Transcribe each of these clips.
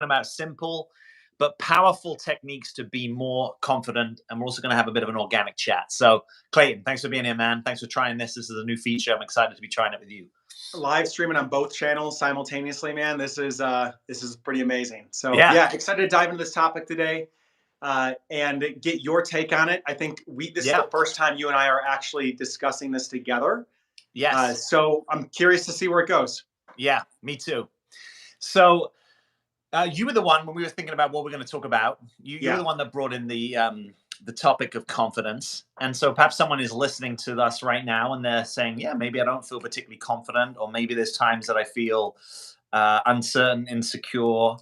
about simple but powerful techniques to be more confident. And we're also going to have a bit of an organic chat. So, Clayton, thanks for being here, man. Thanks for trying this. This is a new feature. I'm excited to be trying it with you. Live streaming on both channels simultaneously, man. This is pretty amazing. So yeah, excited to dive into this topic today and get your take on it. I think this is the first time you and I are actually discussing this together. Yes. So I'm curious to see where it goes. Yeah, me too. So you were the one, when we were thinking about what we're going to talk about, you were the one that brought in the topic of confidence. And so perhaps someone is listening to us right now and they're saying, yeah, maybe I don't feel particularly confident, or maybe there's times that I feel uncertain, insecure.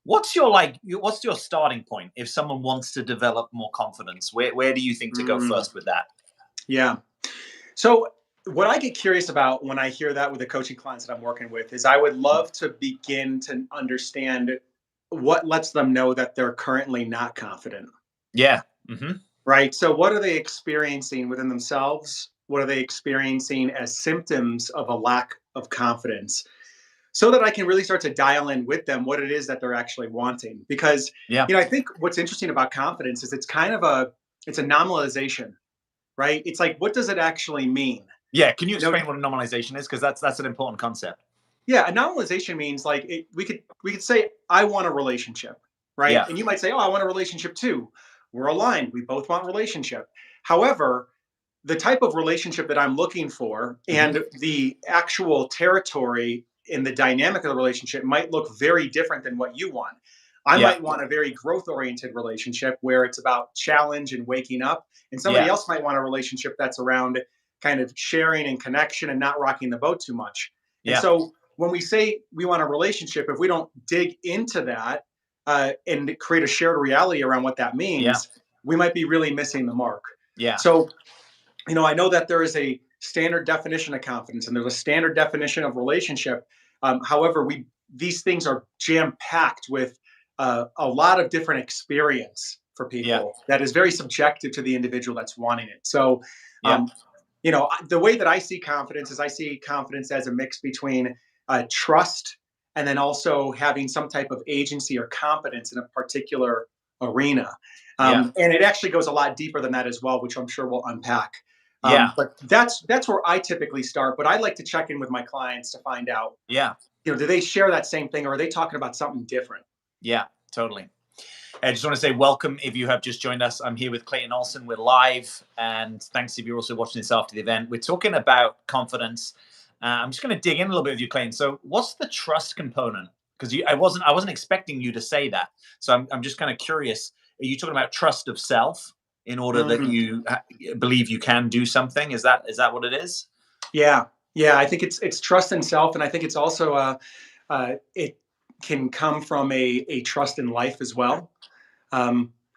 What's your starting point if someone wants to develop more confidence? Where do you think to go first with that? Yeah. So what I get curious about when I hear that with the coaching clients that I'm working with is I would love to begin to understand what lets them know that they're currently not confident. Yeah. Right. So what are they experiencing within themselves? What are they experiencing as symptoms of a lack of confidence? So that I can really start to dial in with them what it is that they're actually wanting. Because, I think what's interesting about confidence is it's a nominalization, right? It's like, what does it actually mean? Yeah. Can you explain what a normalization is? Because that's an important concept. Yeah. A normalization means like we could say, I want a relationship, right? Yeah. And you might say, oh, I want a relationship too. We're aligned. We both want relationship. However, the type of relationship that I'm looking for and the actual territory in the dynamic of the relationship might look very different than what you want. I might want a very growth-oriented relationship where it's about challenge and waking up. And somebody else might want a relationship that's around kind of sharing and connection and not rocking the boat too much. And so when we say we want a relationship, if we don't dig into that and create a shared reality around what that means, we might be really missing the mark. Yeah. So, I know that there is a standard definition of confidence and there's a standard definition of relationship. However, these things are jam-packed with a lot of different experience for people that is very subjective to the individual that's wanting it. So, the way that I see confidence is I see confidence as a mix between trust and then also having some type of agency or competence in a particular arena. And it actually goes a lot deeper than that as well, which I'm sure we'll unpack. But that's where I typically start. But I like to check in with my clients to find out, do they share that same thing, or are they talking about something different? Yeah, totally. I just want to say welcome if you have just joined us. I'm here with Clayton Olson. We're live, and thanks if you're also watching this after the event. We're talking about confidence. I'm just going to dig in a little bit with you, Clayton. So what's the trust component? Because I wasn't expecting you to say that. So I'm just kind of curious. Are you talking about trust of self in order that you believe you can do something? Is that what it is? Yeah. I think it's trust in self, and I think it's also it can come from a trust in life as well.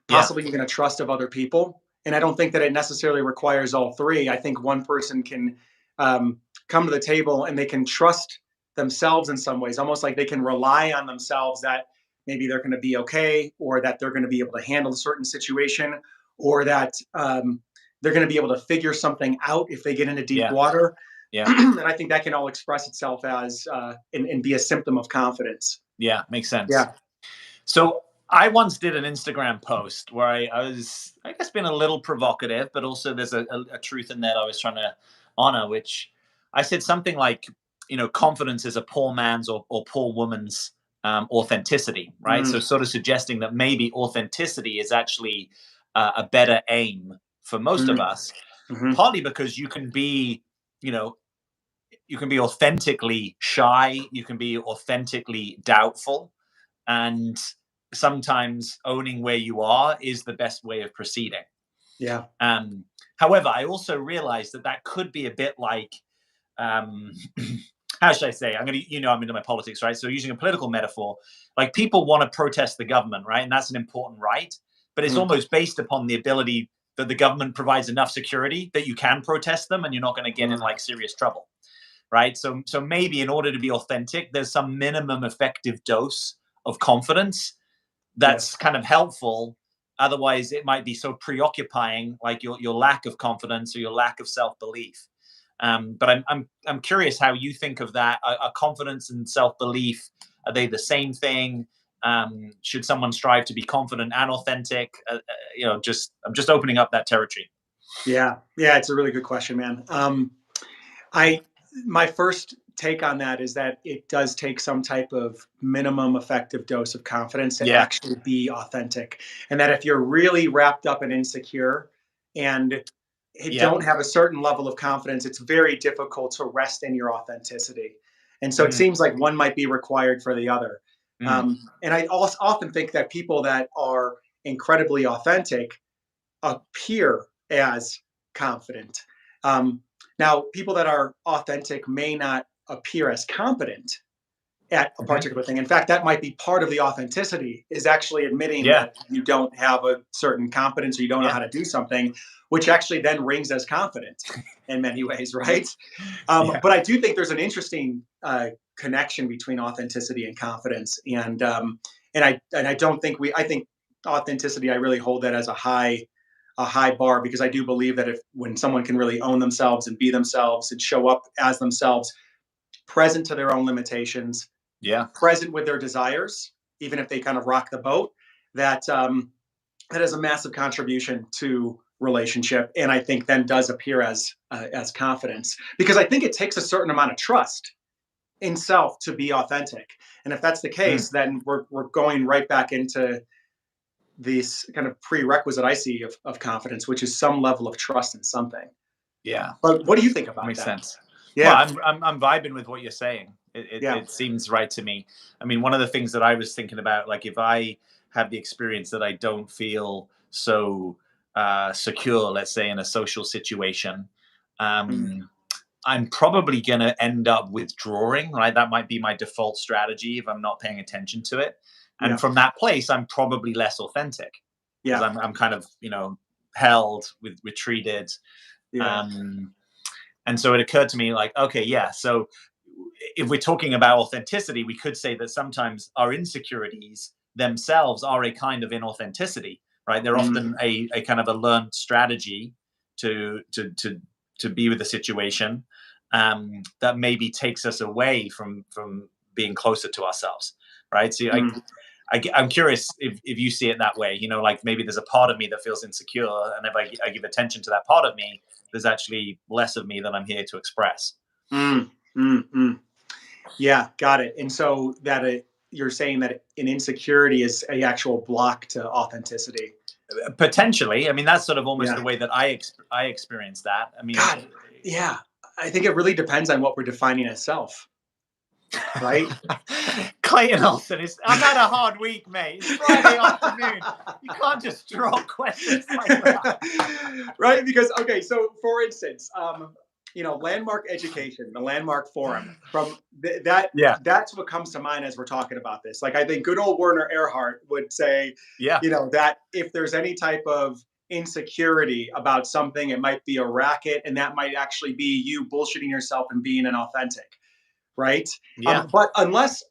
Possibly even a trust of other people. And I don't think that it necessarily requires all three. I think one person can come to the table and they can trust themselves in some ways, almost like they can rely on themselves that maybe they're going to be okay, or that they're going to be able to handle a certain situation, or that they're going to be able to figure something out if they get into deep water. And I think that can all express itself as and be a symptom of confidence. Yeah, makes sense. Yeah. So I once did an Instagram post where I was, I guess, being a little provocative, but also there's a truth in that I was trying to honor, which I said something like, confidence is a poor man's or poor woman's authenticity, right? So sort of suggesting that maybe authenticity is actually a better aim for most of us, partly because you can be, you can be authentically shy, you can be authentically doubtful, and sometimes owning where you are is the best way of proceeding. Yeah. However, I also realized that could be a bit like, how should I say? I'm into my politics, right? So using a political metaphor, like people want to protest the government, right? And that's an important right, but it's almost based upon the ability that the government provides enough security that you can protest them and you're not going to get in like serious trouble, right? So maybe in order to be authentic, there's some minimum effective dose of confidence that's kind of helpful. Otherwise, it might be so preoccupying, like your lack of confidence or your lack of self-belief. But I'm curious how you think of that. Are confidence and self-belief Are they the same thing? Should someone strive to be confident and authentic? I'm just opening up that territory. Yeah, yeah, it's a really good question, man. I my first take on that is that it does take some type of minimum effective dose of confidence to Yeah. actually be authentic, and that if you're really wrapped up and insecure and Yeah. don't have a certain level of confidence, it's very difficult to rest in your authenticity. And so it Mm, seems like one might be required for the other. mm, And I also often think that people that are incredibly authentic appear as confident. Um, Now, people that are authentic may not appear as competent at a mhm. particular thing. In fact, that might be part of the authenticity is actually admitting Yeah. that you don't have a certain competence or you don't know Yeah. how to do something, which actually then rings as confident in many ways, right? Yeah. But I do think there's an interesting connection between authenticity and confidence, and I don't think I think authenticity. I really hold that as a high bar because I do believe that if when someone can really own themselves and be themselves and show up as themselves, present to their own limitations, Yeah. present with their desires, even if they kind of rock the boat, that that is a massive contribution to relationship, and I think then does appear as confidence because I think it takes a certain amount of trust in self to be authentic, and if that's the Mm, case, then we're going right back into this kind of prerequisite I see of confidence, which is some level of trust in something. yeah. But what do you think about Makes that? sense. Well, Yeah, I'm vibing with what you're saying. yeah, It seems right to me. I mean, one of the things that I was thinking about, like if I have the experience that I don't feel so secure, let's say in a social situation, mm, um, I'm probably going to end up withdrawing, right? That might be my default strategy if I'm not paying attention to it. And yeah, from that place, I'm probably less authentic because yeah, I'm kind of, held with retreated. yeah, Um, and so it occurred to me like, okay, yeah. So if we're talking about authenticity, we could say that sometimes our insecurities themselves are a kind of inauthenticity, right? They're mm, often a kind of a learned strategy to to to to be with the situation that maybe takes us away from being closer to ourselves, right? So mm. I'm curious if you see it that way. Like maybe there's a part of me that feels insecure, and if I give attention to that part of me, there's actually less of me that I'm here to express. Mm, mm. Yeah, got it. And so you're saying that an insecurity is a actual block to authenticity. Potentially, I mean that's sort of almost the Yeah. way that I experience that. I mean, God, yeah. I think it really depends on what we're defining as self, right? Clayton Olson is. I've had a hard week, mate. It's Friday afternoon. You can't just drop questions like that. Right? Because okay, so for instance, landmark education, the landmark forum, from Yeah, that's what comes to mind as we're talking about this. Like I think good old Werner Erhard would say, yeah, that if there's any type of insecurity about something, it might be a racket, and that might actually be you bullshitting yourself and being inauthentic, right? yeah. But unless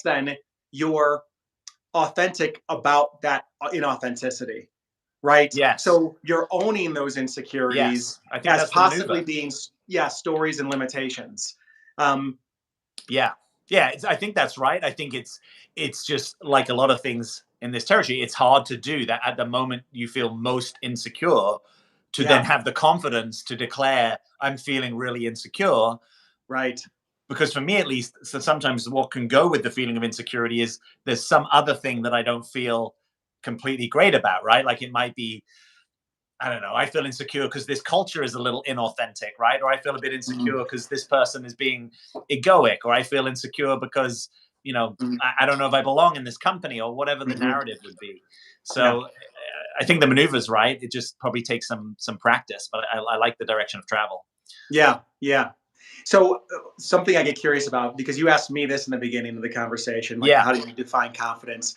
then you're authentic about that inauthenticity, right? Yes, So you're owning those insecurities yes. I think as that's the possibly maneuver. being, yeah, stories and limitations. Um, Yeah, yeah. I think that's right. I think it's just like a lot of things in this territory. It's hard to do that at the moment you feel most insecure, to then yeah, have the confidence to declare I'm feeling really insecure. right. Because for me, at least, so sometimes what can go with the feeling of insecurity is there's some other thing that I don't feel completely great about, right? Like it might be, I don't know, I feel insecure because this culture is a little inauthentic, right? Or I feel a bit Mm, insecure because this person is being egoic, or I feel insecure because, mm, I don't know if I belong in this company, or whatever the mhm. narrative would be. Yeah, So I think the maneuver's right. It just probably takes some practice, but I like the direction of travel. yeah, yeah. So something I get curious about because you asked me this in the beginning of the conversation, like Yeah. how do you define confidence?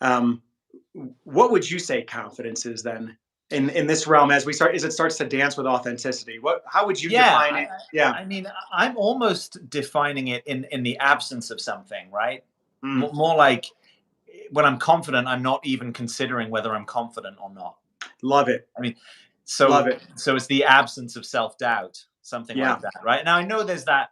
Um, what would you say confidence is then in this realm as we start as it starts to dance with authenticity? What how would you Yeah, define it? Yeah. I mean, I'm almost defining it in the absence of something, right? Mm, More like when I'm confident, I'm not even considering whether I'm confident or not. love it. I mean, Love so it. so it's the absence of self doubt, something Yeah. like that, right? Now I know there's that.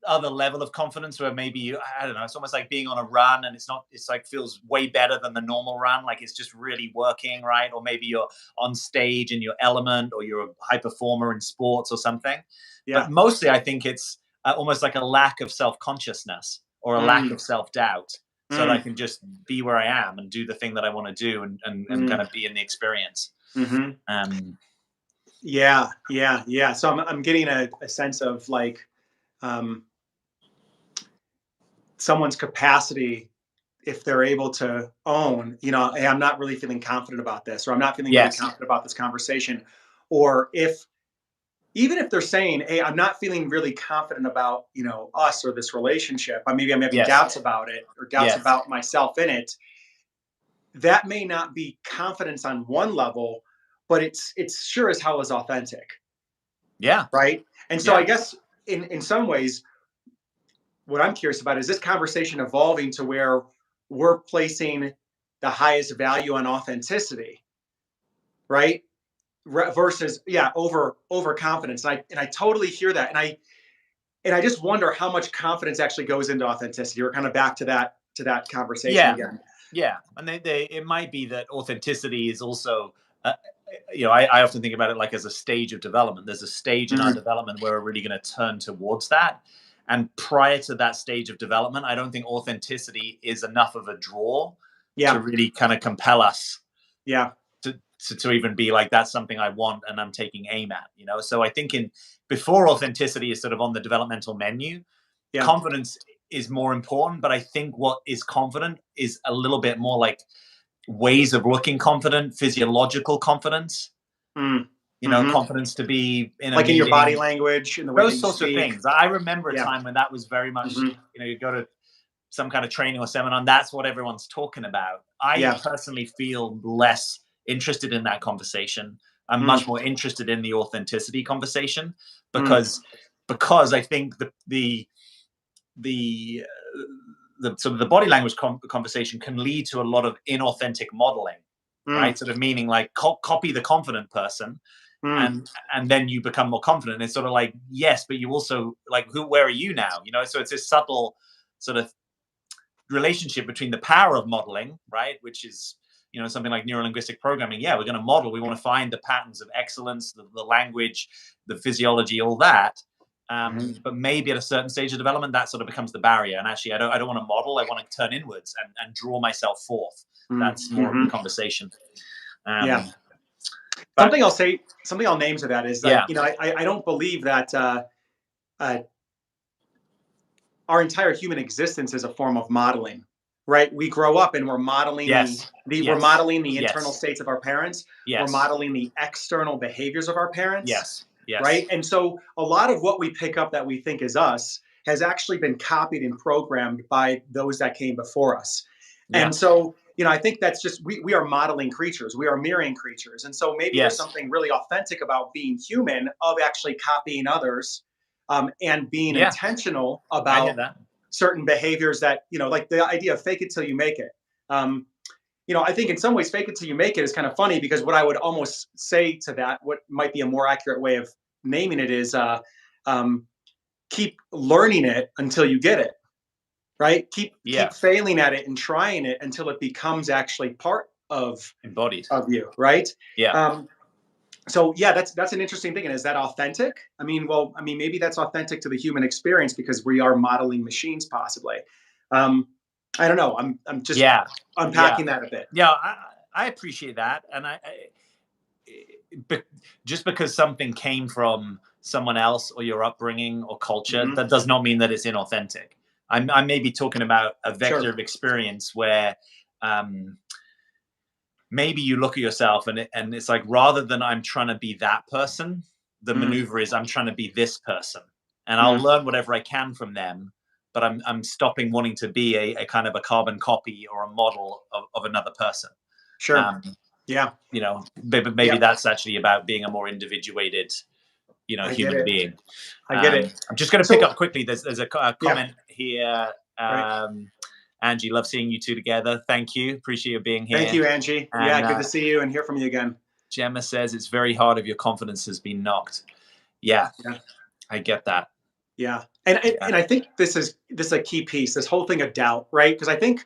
other level of confidence where maybe I don't know, it's almost like being on a run and it's like feels way better than the normal run, like it's just really working, right? Or maybe you're on stage in your element, or you're a high performer in sports or something. Yeah. But mostly I think it's almost like a lack of self-consciousness or a lack Mm, of self-doubt, so that I mm, can just be where I am and do the thing that I want to do, and kind mm, of be in the experience. mm-hmm. um Yeah, yeah, yeah. So I'm getting a sense of like um, someone's capacity, if they're able to own, hey, I'm not really feeling confident about this, or I'm not feeling really yes, confident about this conversation, or if even if they're saying, hey, I'm not feeling really confident about us or this relationship, maybe I'm having yes, doubts about it, or doubts yes, about myself in it. That may not be confidence on one level, but it's sure as hell is authentic, yeah, right? And so I yeah, guess in some ways, what I'm curious about is this conversation evolving to where we're placing the highest value on authenticity, right? Versus, yeah, over confidence. And I totally hear that, and I just wonder how much confidence actually goes into authenticity. We're kind of back to that conversation yeah, again. yeah. And it might be that authenticity is also, I often think about it like as a stage of development. There's a stage in our Mm, development where we're really going to turn towards that. And prior to that stage of development, I don't think authenticity is enough of a draw to yeah, really kind of compel us yeah, to even be like, that's something I want and I'm taking aim at, So I think in before authenticity is sort of on the developmental menu, yeah. confidence is more important. But I think what is confident is a little bit more like ways of looking confident, physiological confidence, Mm, hmm. confidence to be in a Like in your body meeting, language and the way that those you sorts of speak. things. I remember a Yeah. time when that was very much, Hmm. you go to some kind of training or seminar, and that's what everyone's talking about. I Yeah. personally feel less interested in that conversation. I'm Mm, much more interested in the authenticity conversation, mm, because I think the the sort of the body language conversation can lead to a lot of inauthentic modeling, mm, right? Sort of meaning like copy the confident person, mm, and then you become more confident. It's sort of like, yes, but you also like, where are you now? So it's this subtle sort of relationship between the power of modeling, right, which is something like neurolinguistic programming. Yeah, we're going to model. We want to find the patterns of excellence, the language, the physiology, all that. mhm, But maybe at a certain stage of development, that sort of becomes the barrier. And actually, I don't want to model. I want to turn inwards and draw myself forth. mm, That's more of the mhm. conversation. Yeah. Um, but Something I'll name to that is like, yeah, I don't believe that uh, our entire human existence is a form of modeling, right? We grow up and we're modeling yes, we're yes, modeling the internal yes, states of our parents. We're yes, modeling the external behaviors of our parents, yes, yes, right? And so a lot of what we pick up that we think is us has actually been copied and programmed by those that came before us. yeah, And so, I think that's just we are modeling creatures, we are mirroring creatures. And so maybe there's yes. something really authentic about being human, of actually copying others, and being Yeah, intentional I hear about that. certain behaviors that, like the idea of fake it till you make it. Um, I think in some ways, fake it till you make it is kind of funny, because what I would almost say to that, what might be a more accurate way of naming it, is um, keep learning it until you get it, right? Keep Yeah, failing at it and trying it until it becomes actually part embodied. of you, right? Yeah. Um, so yeah, that's an interesting thing. And is that authentic? Maybe that's authentic to the human experience, because we are modeling machines, possibly. um, I don't know, I'm just Yeah, yeah, unpacking that a bit. yeah. I appreciate that, and but just because something came from someone else or your upbringing or culture, Hmm. that does not mean that it's inauthentic. I'm maybe talking about a vector Sure. of experience where, um, maybe you look at yourself and it's like, rather than I'm trying to be that person, the Mm, maneuver is I'm trying to be this person, and I'll mm, learn whatever I can from them. But I'm stopping wanting to be a kind of a carbon copy or a model of another person. sure. Um, Yeah. maybe Yeah. that's actually about being a more individuated, I get human it. being. I get it. I'm just going to pick So up quickly. There's a yeah. comment here. Right. Angie, love seeing you two together. Thank you. Appreciate you being Thank here. you, Angie. Yeah, And good to see you and hear from you again. Gemma says it's very hard if your confidence has been knocked. Yeah, Yeah. I get that. Yeah. Yeah. and I think this is a key piece. This whole thing of doubt, right? Because I think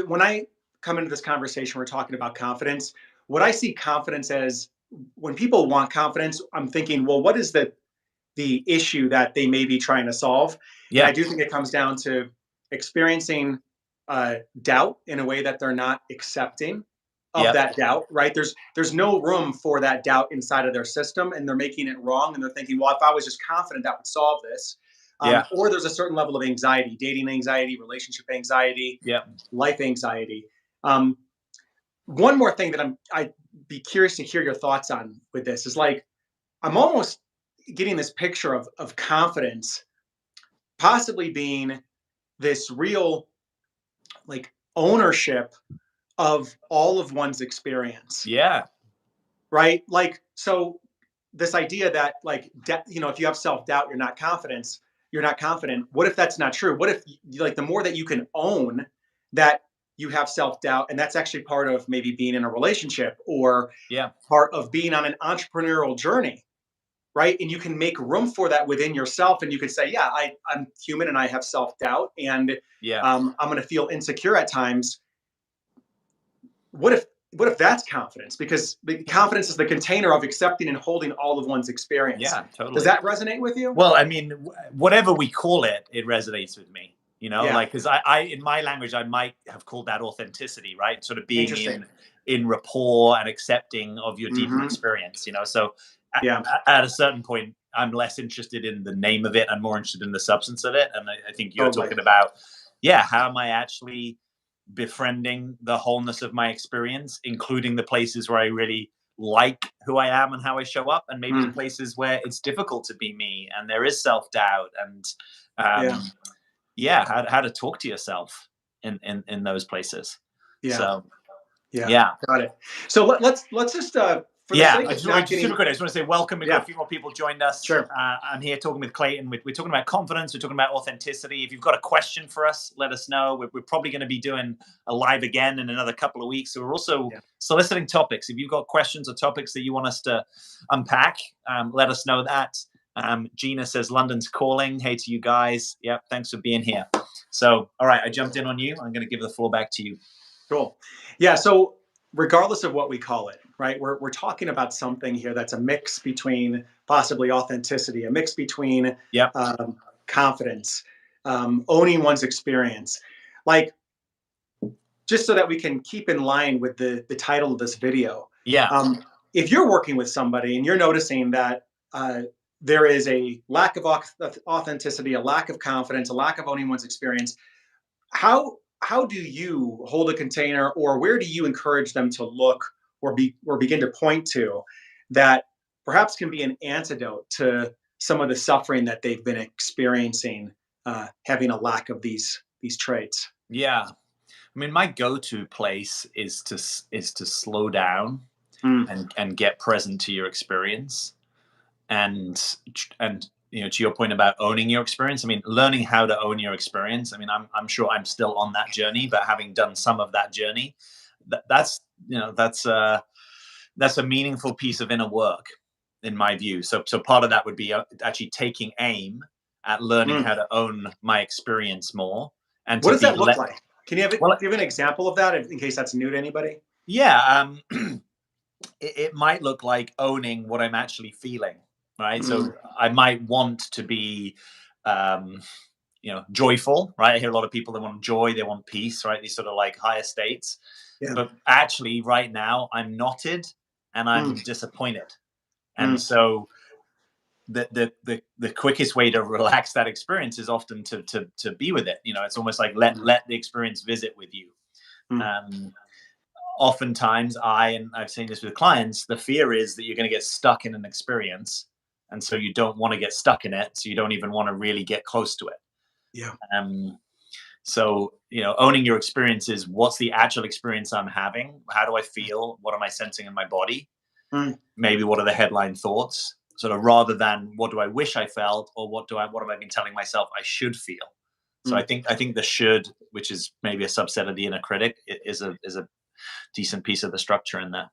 when I come into this conversation, we're talking about confidence. What I see confidence as, when people want confidence, I'm thinking, well, what is the issue that they may be trying to solve? And I Yeah. do think it comes down to experiencing doubt in a way that they're not accepting of Yeah. that doubt, right? There's no room for that doubt inside of their system, and they're making it wrong, and they're thinking, well, if I was just confident, that would solve this. Yeah. Or there's a certain level of anxiety, dating anxiety, relationship anxiety, Yeah. life anxiety. Um, One more thing that I'd be curious to hear your thoughts on with this is, like, I'm almost getting this picture of confidence possibly being this real, like, ownership of all of one's experience, Yeah. right? Like, so this idea that, like, if you have self-doubt, you're not confident. What if that's not true? What if, like, the more that you can own that you have self-doubt, and that's actually part of maybe being in a relationship, or Yeah. part of being on an entrepreneurial journey, right? And you can make room for that within yourself, and you could say, yeah, I'm human and I have self-doubt, and Yeah. I'm going to feel insecure at times. What if that's confidence? Because the confidence is the container of accepting and holding all of one's experience. Yeah. Does Totally. that resonate with you? Well, I mean, whatever we call it, it resonates with me. Yeah. Like, because in my language, I might have called that authenticity, right? Sort of being Interesting. in rapport and accepting of your deeper Hmm. experience. So Yeah. at a certain point, I'm less interested in the name of it and more interested in the substance of it. And I think you're Totally. talking about, yeah, how am I actually befriending the wholeness of my experience, including the places where I really like who I am and how I show up, and maybe the Mm. places where it's difficult to be me and there is self doubt, and Yeah. yeah, how to talk to yourself in those places. Yeah. So Yeah. yeah. Got it. So let's just, for the Yeah, sake of not super getting. quick. I just want to say welcome. We've got a Yeah. few more people joined us. Sure. I'm here talking with Clayton. We're talking about confidence. We're talking about authenticity. If you've got a question for us, let us know. We're probably going to be doing a live again in another couple of weeks. So we're also Yeah. soliciting topics. If you've got questions or topics that you want us to unpack, let us know that. Gina says London's calling. Hey to you guys. Yep, thanks for being here. So, all right, I jumped in on you. I'm going to give the floor back to you. Cool. Yeah. So regardless of what we call it, right? We're talking about something here that's a mix between possibly authenticity, a mix between Yep. confidence, owning one's experience. Like, just so that we can keep in line with the title of this video. Yeah. Um, if you're working with somebody and you're noticing that there is a lack of authenticity, a lack of confidence, a lack of owning one's experience, how do you hold a container, or where do you encourage them to look, or begin to point to, that perhaps can be an antidote to some of the suffering that they've been experiencing, having a lack of these traits? Yeah. I mean, my go-to place is to slow down Mm, and get present to your experience, and to your point about owning your experience. I mean, learning how to own your experience. I mean, I'm sure I'm still on that journey, but having done some of that journey, that's that's a meaningful piece of inner work in my view. So part of that would be actually taking aim at learning mm. how to own my experience more, and What to does be that look like? Can you well, give an example of that, in case that's new to anybody? yeah. It might look like owning what I'm actually feeling, right? Mm, So I might want to be, um, joyful, right? I hear a lot of people that want joy, they want peace, right? These sort of like higher states. yeah. But actually, right now, I'm knotted and Mm, I'm disappointed. And mm, so the quickest way to relax that experience is often to be with it. It's almost like mm, let the experience visit with you. mm, Um, Oftentimes and I've seen this with clients, the fear is that you're going to get stuck in an experience, and so you don't want to get stuck in it, so you don't even want to really get close to it. yeah. So owning your experience is, what's the actual experience I'm having, how do I feel, what am I sensing in my body, Mm, maybe what are the headline thoughts, sort of, rather than what do I wish I felt, or what have I been telling myself I should feel. So mm, I think the should, which is maybe a subset of the inner critic, is a decent piece of the structure in there.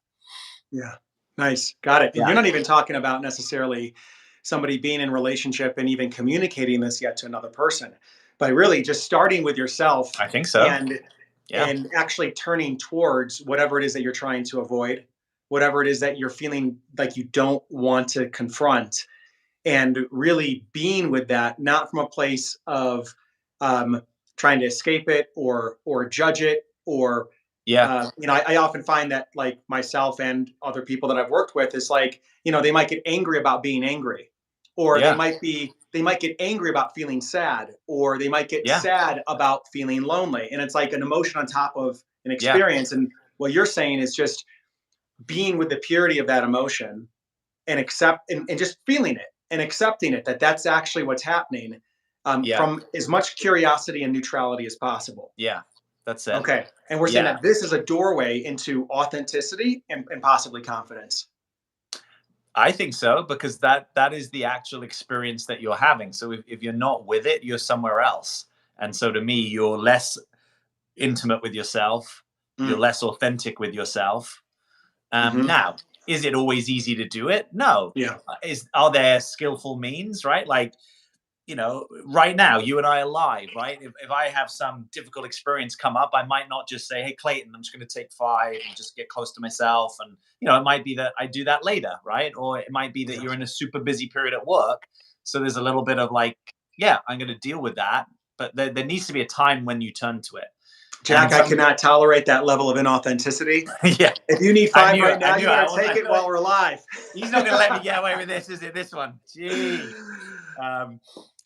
yeah. Nice. Got it. And Yeah. you're not even talking about necessarily somebody being in relationship and even communicating this yet to another person. But really just starting with yourself I think so. and Yeah. actually turning towards whatever it is that you're trying to avoid, whatever it is that you're feeling like you don't want to confront, and really being with that, not from a place of um, trying to escape it or judge it or Yeah. I often find that like myself and other people that I've worked with is like, they might get angry about being angry, or Yeah. they might get angry about feeling sad, or they might get Yeah. sad about feeling lonely. And it's like an emotion on top of an Yeah. experience. And what you're saying is just being with the purity of that emotion and and just feeling it and accepting it, that that's actually what's happening, Yeah. from as much curiosity and neutrality as possible. Yeah. That's it. Okay. And we're saying Yeah. that this is a doorway into authenticity and possibly confidence. I think so, because that is the actual experience that you're having. So if you're not with it, you're somewhere else. And so to me, you're less intimate with yourself. You're Mm. less authentic with yourself. Hmm. Now, is it always easy to do it? No. Yeah. Are there skillful means, right? Like, right now, you and I are live, right? If I have some difficult experience come up, I might not just say, hey, Clayton, I'm just going to take 5 and just get close to myself. And, it might be that I do that later, right? Or it might be that Yeah. you're in a super busy period at work. So there's a little bit of like, yeah, I'm going to deal with that. But there needs to be a time when you turn to it. Jack, I cannot tolerate that level of inauthenticity. Yeah. If you need 5 right now, you better take it while we're live. He's not going to let me get away with this, is it? This one. Gee. No,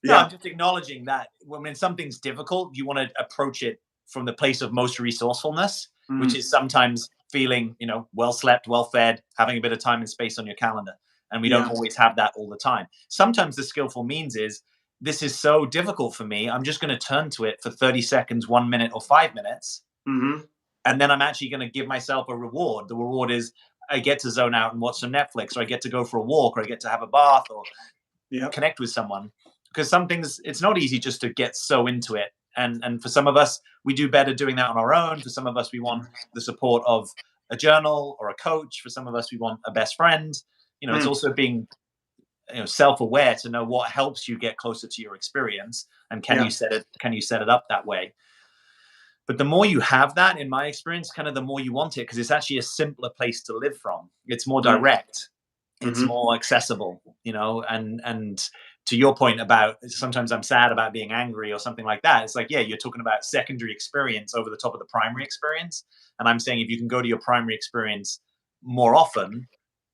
Yeah. I'm just acknowledging that when something's difficult, you want to approach it from the place of most resourcefulness, which Mm. is sometimes feeling, well slept, well fed, having a bit of time and space on your calendar. And we don't Yeah. always have that all the time. Sometimes the skillful means is, this is so difficult for me, I'm just going to turn to it for 30 seconds, 1 minute, or 5 minutes. Hmm. And then I'm actually going to give myself a reward. The reward is I get to zone out and watch some Netflix, or I get to go for a walk, or I get to have a bath, or Yep. connect with someone. Because some things, it's not easy just to get so into it. And for some of us, we do better doing that on our own. For some of us, we want the support of a journal or a coach. For some of us, we want a best friend. It's Mm. also being self-aware to know what helps you get closer to your experience, and can Yeah. you set it up that way. But the more you have that, in my experience, kind of the more you want it, because it's actually a simpler place to live from. It's more Mm. direct, it's Hmm. more accessible, and to your point about sometimes I'm sad about being angry or something like that. It's like, yeah, you're talking about secondary experience over the top of the primary experience. And I'm saying if you can go to your primary experience more often,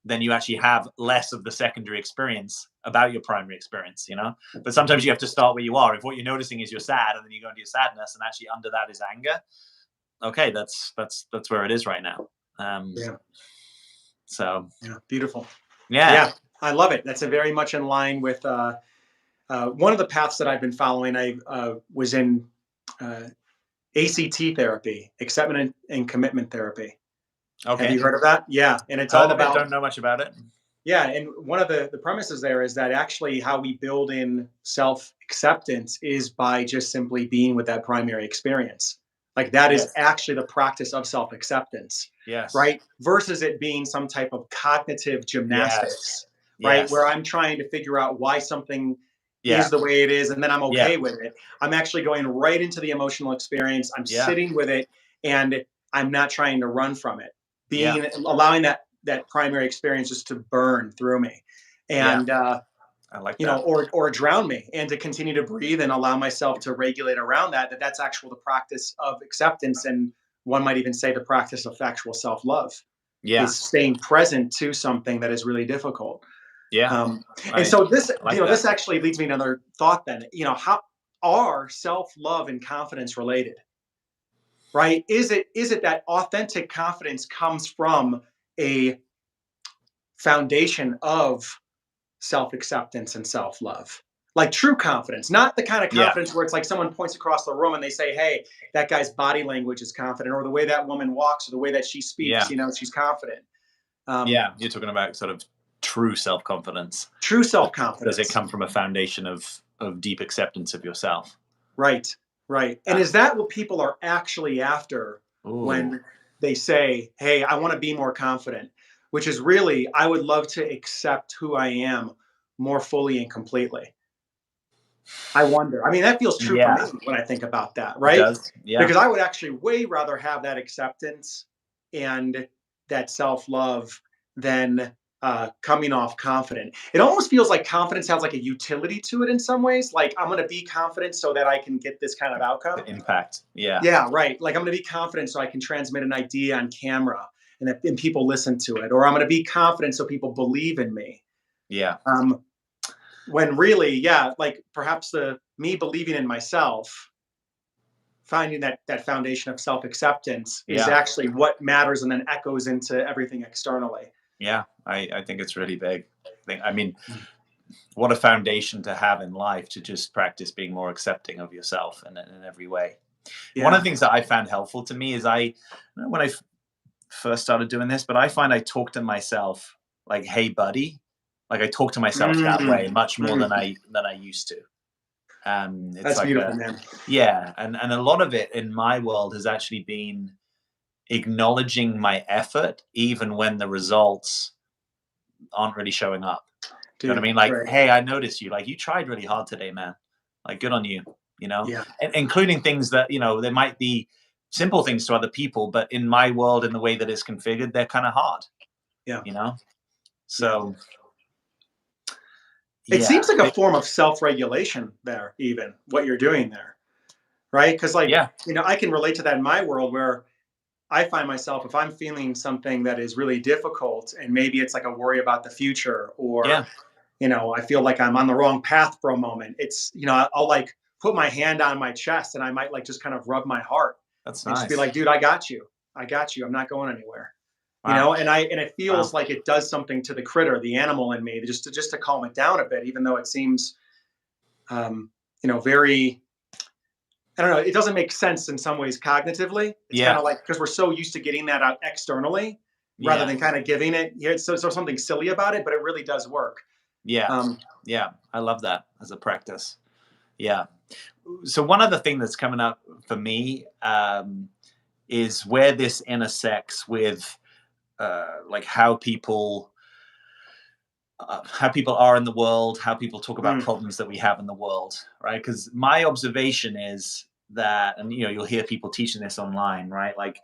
then you actually have less of the secondary experience about your primary experience. But sometimes you have to start where you are. If what you're noticing is you're sad, and then you go into your sadness, and actually under that is anger, okay, that's where it is right now. Yeah. So Yeah. Beautiful. yeah. Yeah. I love it. That's a very much in line with one of the paths that I've been following. I was in uh, ACT therapy, acceptance and commitment therapy. Have Okay. you heard of that? Yeah. And it's Heard all of it, about, don't know much about it. yeah. And one of the premises there is that actually how we build in self acceptance is by just simply being with that primary experience. Like that is Yes. actually the practice of self acceptance, Yes. right? Versus it being some type of cognitive Yes. gymnastics, right? Yes. Where I'm trying to figure out why something Yeah. is the way it is and then I'm Yeah. okay with it. I'm actually going right into the emotional experience. I'm Yeah. sitting with it and I'm not trying to run from it. Yeah. Allowing that primary experience just to burn through me. Yeah. And I like that. or drown me, and to continue to breathe and allow myself to regulate around that's actual the practice of acceptance, and one might even say the practice of factual self-love Yeah. is staying present to something that is really difficult. Yeah. And I so this, like that. this actually leads me to another thought then, how are self-love and confidence related? Right? Is it that authentic confidence comes from a foundation of self-acceptance and self-love, like true confidence, not the kind of Yeah. confidence where it's like someone points across the room and they say, hey, that guy's body language is confident, or the way that woman walks, or the way that she speaks, Yeah. she's confident. Yeah. You're talking about sort of true self-confidence. True Does it self-confidence. come from a foundation of deep acceptance of yourself? Right. Right. And Yeah. is that what people are actually after Ooh. when they say, hey, I want to be more confident? Which is really, I would love to accept who I am more fully and completely? I wonder. I mean, that feels true for me Yeah, when I think about that, it right? does. Yeah. Because I would actually way rather have that acceptance and that self love than coming off confident. It almost feels like confidence has like a utility to it in some ways. Like I'm going to be confident so that I can get this kind of outcome. The impact. Yeah. Yeah, right. Like I'm going to be confident so I can transmit an idea on camera and people listen to it. Or I'm going to be confident so people believe in me. Yeah. Um, when really, yeah, like perhaps the me believing in myself, finding that foundation of self-acceptance is Yeah. actually what matters and then echoes into everything externally. Yeah. I think it's really big. I mean, what a foundation to have in life to just practice being more accepting of yourself in every way. One of Yeah. the things that I found helpful to me is when I first started doing this, but I find I talk to myself like, "Hey, buddy," like I talk to myself that way Mm, much more mm. than I used to. It's That's like beautiful, a man. yeah, and a lot of it in my world has actually been acknowledging my effort, even when the results aren't really showing up. You know what I Dude, mean? Like, right. hey, I noticed you. Like, you tried really hard today, man. Like, good on you. You know, Yeah. and including things that there might be simple things to other people, but in my world, in the way that it's configured, they're kind of hard. Yeah. You know, Yeah. so It seems yeah, like a form of self-regulation there, even what you're doing there, right? Because like, yeah, I can relate to that in my world where I find myself, if I'm feeling something that is really difficult and maybe it's like a worry about the future or, yeah. I feel like I'm on the wrong path for a moment. It's, I'll like put my hand on my chest and I might like just kind of rub my heart That's and just be nice. like, dude, I got you. I got you. I'm not going anywhere. Wow, And it feels wow. like it does something to the critter, the animal in me, just to calm it down a bit, even though it seems um, very I don't know. It doesn't make sense in some ways cognitively. It's kind Yeah, of like because we're so used to getting that out externally rather yeah, than kind of giving it. Yeah, so something silly about it, but it really does work. yeah, Um, yeah. I love that as a practice. Yeah. So one other thing that's coming up for me is where this intersects with like how people are in the world, how people talk about mm, problems that we have in the world, right? Because my observation is that, and you'll hear people teaching this online, right? Like,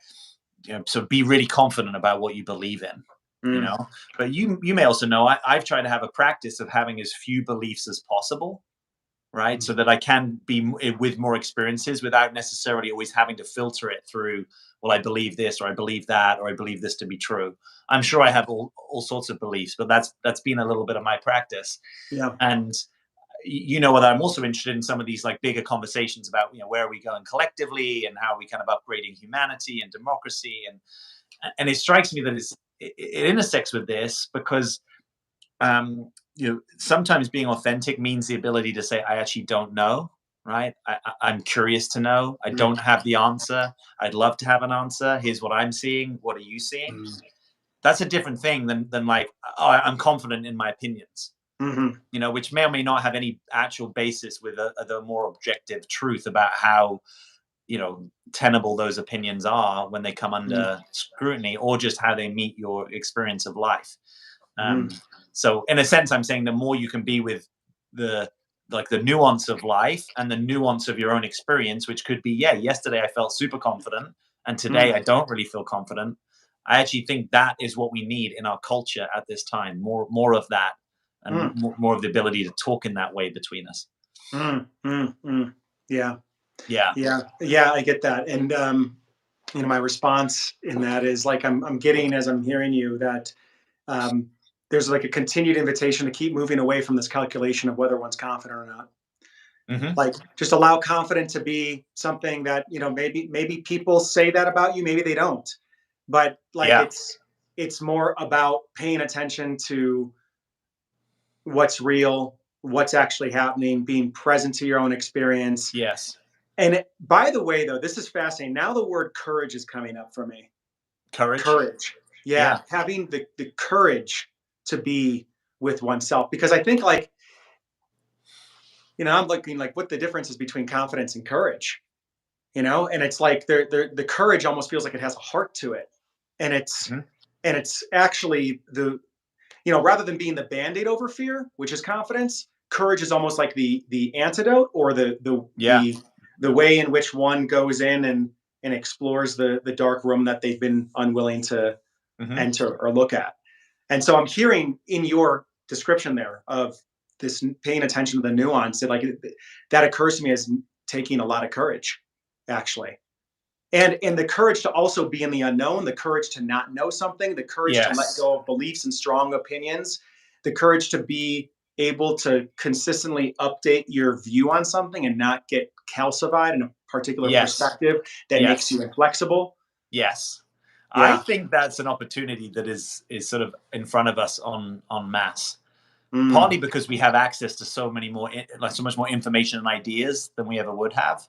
so be really confident about what you believe in, you mm, know. But you may also know I've tried to have a practice of having as few beliefs as possible, right? mm, So that I can be with more experiences without necessarily always having to filter it through, well, I believe this or I believe that or I believe this to be true. I'm sure I have all sorts of beliefs, but that's been a little bit of my practice. yeah. And you know what, I'm also interested in some of these like bigger conversations about where are we going collectively and how are we kind of upgrading humanity and democracy, and it strikes me that it intersects with this because sometimes being authentic means the ability to say, I actually don't know, right? I'm curious to know. I Mm, don't have the answer. I'd love to have an answer. Here's what I'm seeing. What are you seeing? mm, That's a different thing than like, oh, I'm confident in my opinions, mhm, which may or may not have any actual basis with the more objective truth about how, tenable those opinions are when they come mm, under scrutiny or just how they meet your experience of life. mm, So in a sense, I'm saying the more you can be with the the nuance of life and the nuance of your own experience, which could be, yeah, yesterday I felt super confident and today mm, I don't really feel confident. I actually think that is what we need in our culture at this time. More of that and mm, more of the ability to talk in that way between us. mm. Yeah, Yeah. yeah, yeah. I get that, and my response in that is like I'm getting as I'm hearing you that um, there's like a continued invitation to keep moving away from this calculation of whether one's confident or not. Hmm. Like just allow confident to be something that maybe people say that about you, maybe they don't, but like Yeah. it's more about paying attention to what's real, what's actually happening, being present to your own experience. Yes. And by the way, though, this is fascinating. Now the word courage is coming up for me. Courage. Courage. Yeah, Yeah. having the courage to be with oneself. Because I think like, I'm looking like what the difference is between confidence and courage, and it's like the courage almost feels like it has a heart to it. And it's Mhm. and it's actually rather than being the band-aid over fear, which is confidence, courage is almost like the antidote, or Yeah. the way in which one goes in and explores the dark room that they've been unwilling to Hmm. enter or look at. And so I'm hearing in your description there of this paying attention to the nuance that, like, that occurs to me as taking a lot of courage, actually. And the courage to also be in the unknown, the courage to not know something, the courage to let Yes. go of beliefs and strong opinions, the courage to be able to consistently update your view on something and not get calcified in a particular Yes. perspective that makes you Yes. inflexible. Yes. I Yeah. think that's an opportunity that is sort of in front of us on mass. Mm. Partly because we have access to so many more, like so much more information and ideas than we ever would have.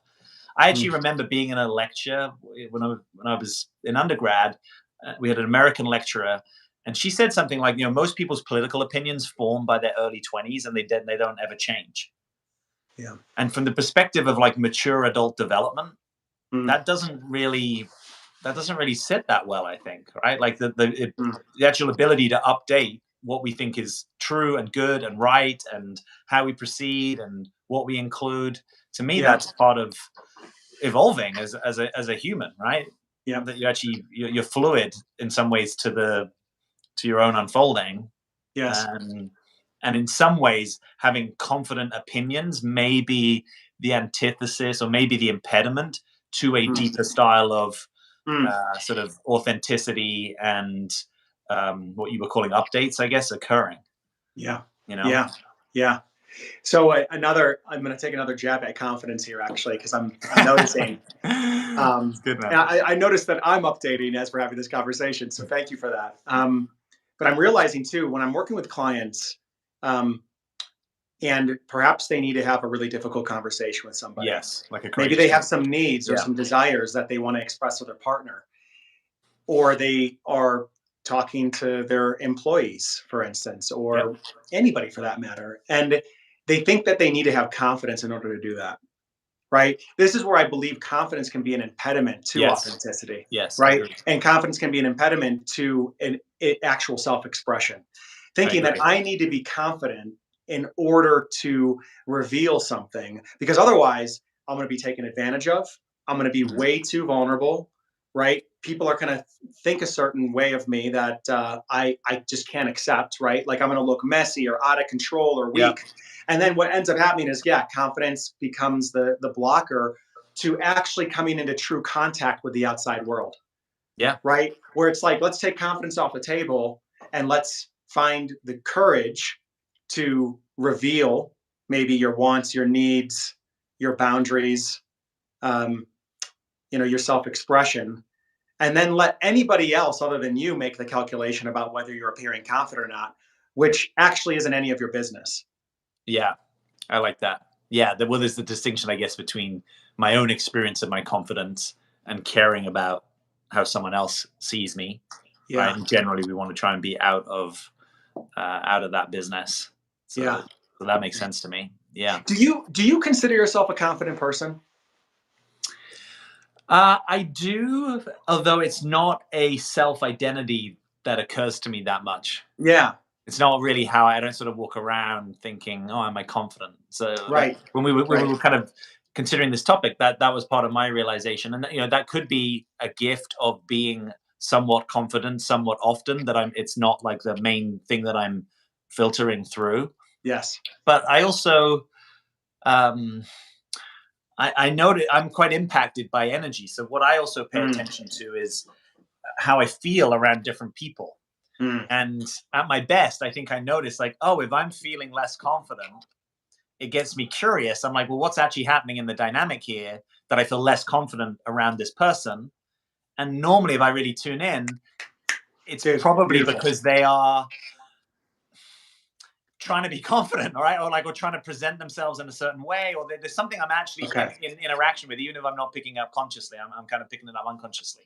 I actually Mm. remember being in a lecture when I was in undergrad. We had an American lecturer, and she said something like, most people's political opinions form by their early 20s, and they don't ever change. Yeah. And from the perspective of like mature adult development, Mm. that doesn't really sit that well, I think, right? Like Mm. the actual ability to update what we think is true and good and right, and how we proceed and what we include. To me, Yeah. that's part of evolving as a human, right? Yeah. That you're fluid in some ways to your own unfolding, Yes. and and in some ways having confident opinions may be the antithesis or maybe the impediment to a Mm. deeper style of Mm. sort of authenticity and what you were calling updates, I guess, occurring. Yeah. You know? Yeah. Yeah. So I'm going to take another jab at confidence here, actually, because I'm noticing. It's good, man. I noticed that I'm updating as we're having this conversation, so thank you for that. But I'm realizing too, when I'm working with clients, um, and perhaps they need to have a really difficult conversation with somebody. Yes, like a Maybe courageous they have one. some needs or Yeah. some desires that they want to express to their partner, or they are talking to their employees, for instance, Yep. or anybody for that matter, and they think that they need to have confidence in order to do that. Right? This is where I believe confidence can be an impediment to Yes. authenticity, Yes, I right? agree. And confidence can be an impediment to an actual self-expression. I Thinking that agree. I need to be confident in order to reveal something, because otherwise I'm going to be taken advantage of. I'm going to be Mhm. way too vulnerable, right? People are going to think a certain way of me that I just can't accept, right? Like I'm going to look messy or out of control or Yep. weak. And then what ends up happening is, yeah, confidence becomes the blocker to actually coming into true contact with the outside world, Yeah. right? Where it's like, let's take confidence off the table and let's find the courage to reveal maybe your wants, your needs, your boundaries, um, your self-expression, and then let anybody else other than you make the calculation about whether you're appearing confident or not, which actually isn't any of your business. Yeah. I like that. Yeah. Well, there's the distinction, I guess, between my own experience of my confidence and caring about how someone else sees me, right? Yeah, And generally, we want to try and be out of that business. yeah. So that makes sense to me. Yeah. Do you consider yourself a confident person? I do, although it's not a self identity that occurs to me that much. Yeah, It's not really how I don't sort of walk around thinking, "Oh, am I confident?" So that right, when we were right. kind of considering this topic, that was part of my realization, and that could be a gift of being somewhat confident, somewhat often. That it's not like the main thing that I'm filtering through. Yes. But I also um, I know that I'm quite impacted by energy. So what I also pay Mm, attention to is how I feel around different people. mm, And at my best, I think I notice like, oh, if I'm feeling less confident, it gets me curious. I'm like, well, what's actually happening in the dynamic here that I feel less confident around this person? And normally, if I really tune in, it's dude, probably beautiful. because they are trying to be confident, all right, or trying to present themselves in a certain way, or there's something I'm actually Okay. in interaction with, even if I'm not picking up consciously. I'm kind of picking it up unconsciously.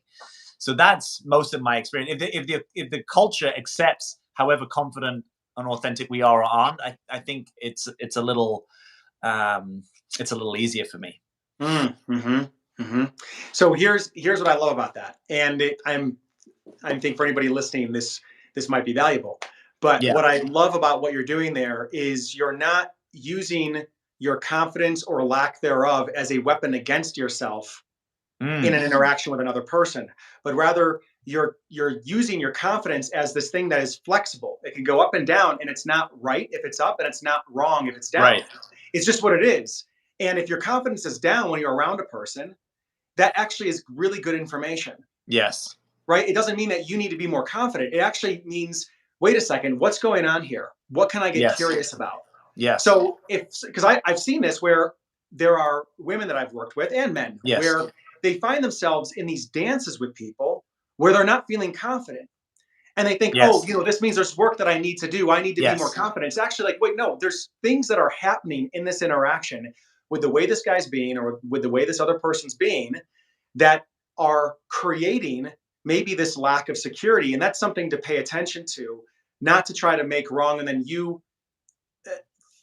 So that's most of my experience. If the culture accepts however confident and authentic we are or aren't, I think um, it's a little easier for me. Mm-hmm, mm-hmm. So here's what I love about that, and I think for anybody listening, this might be valuable. But Yeah. what I love about what you're doing there is you're not using your confidence or lack thereof as a weapon against yourself in Mm. an interaction with another person, but rather you're using your confidence as this thing that is flexible. It can go up and down, and it's not right if it's up, and it's not wrong if it's down. Right. It's just what it is. And if your confidence is down when you're around a person, that actually is really good information, Yes. right? It doesn't mean that you need to be more confident. It actually means, wait a second, what's going on here? What can I get Yes. curious about? Yes. So because I've seen this where there are women that I've worked with and men Yes. where they find themselves in these dances with people where they're not feeling confident. And they think, oh, Yes. this means there's work that I need to do. I need to be more Yes. confident. It's actually like, wait, no, there's things that are happening in this interaction with the way this guy's being or with the way this other person's being that are creating maybe this lack of security. And that's something to pay attention to, not to try to make wrong. And then you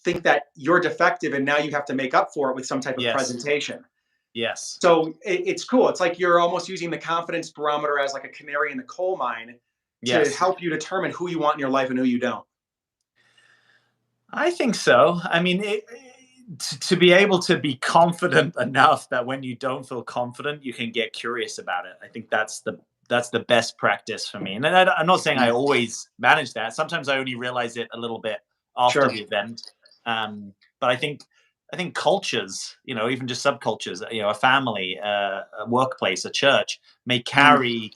think that you're defective and now you have to make up for it with some type of Yes. presentation. Yes. So it's cool. It's like you're almost using the confidence barometer as like a canary in the coal mine to Yes. help you determine who you want in your life and who you don't. I think so. I mean, to be able to be confident enough that when you don't feel confident, you can get curious about it. I think that's the best practice for me. And I'm not saying I always manage that. Sometimes I only realize it a little bit after Sure. the event. But I think cultures, even just subcultures, a family, a workplace, a church may Mm. carry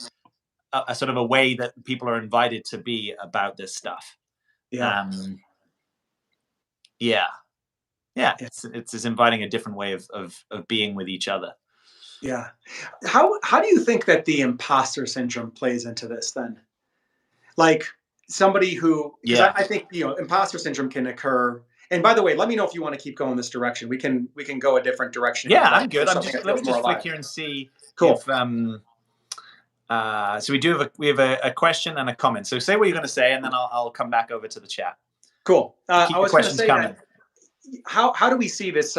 a sort of a way that people are invited to be about this stuff. Yeah. Um, yeah, yeah, Yeah. it's inviting a different way of being with each other. Yeah. How do you think that the imposter syndrome plays into this then? Like somebody who, because I, Yeah, I think imposter syndrome can occur. And by the way, let me know if you want to keep going this direction. We can go a different direction if yeah, you'd like. I'm good. There's I'm something just that let feels me more just flick alive. here and see Cool. if so we have a question and a comment. So say what you're going to say, and then I'll come back over to the chat. Cool. I Keep the was going to questions say that coming. how do we see this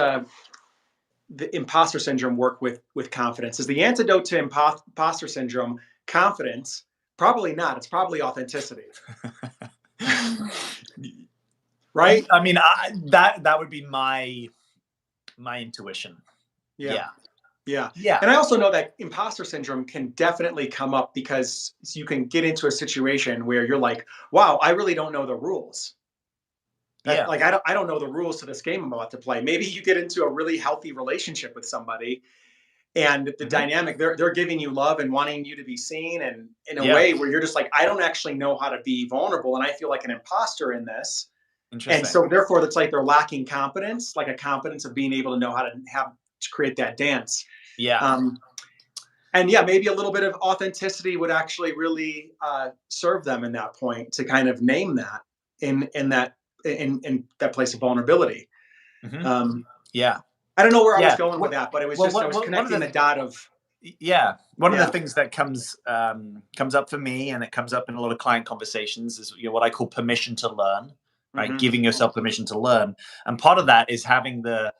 the imposter syndrome work with confidence? Is the antidote to imposter syndrome confidence? Probably not. It's probably authenticity, right? I mean, that would be my intuition. Yeah. Yeah, Yeah. yeah, And I also know that imposter syndrome can definitely come up because you can get into a situation where you're like, wow, I really don't know the rules. That yeah. like I don't know the rules to this game I'm about to play. Maybe you get into a really healthy relationship with somebody and the Hmm. dynamic they're giving you love and wanting you to be seen and in a Yeah. way where you're just like, I don't actually know how to be vulnerable and I feel like an imposter in this. And Interesting. so therefore it's like they're lacking confidence, like a confidence of being able to know how to create that dance. Yeah. Um, and yeah, maybe a little bit of authenticity would actually really serve them in that point to kind of name that in that place of vulnerability. Hmm. Um, Yeah. I don't know where I was Yeah. going with that, but it was Well, just I was one of connecting the the dot of yeah, one of the yeah. things that comes up for me, and it comes up in a lot of client conversations, is what I call permission to learn, right? Hmm. Giving yourself permission to learn, and part of that is having the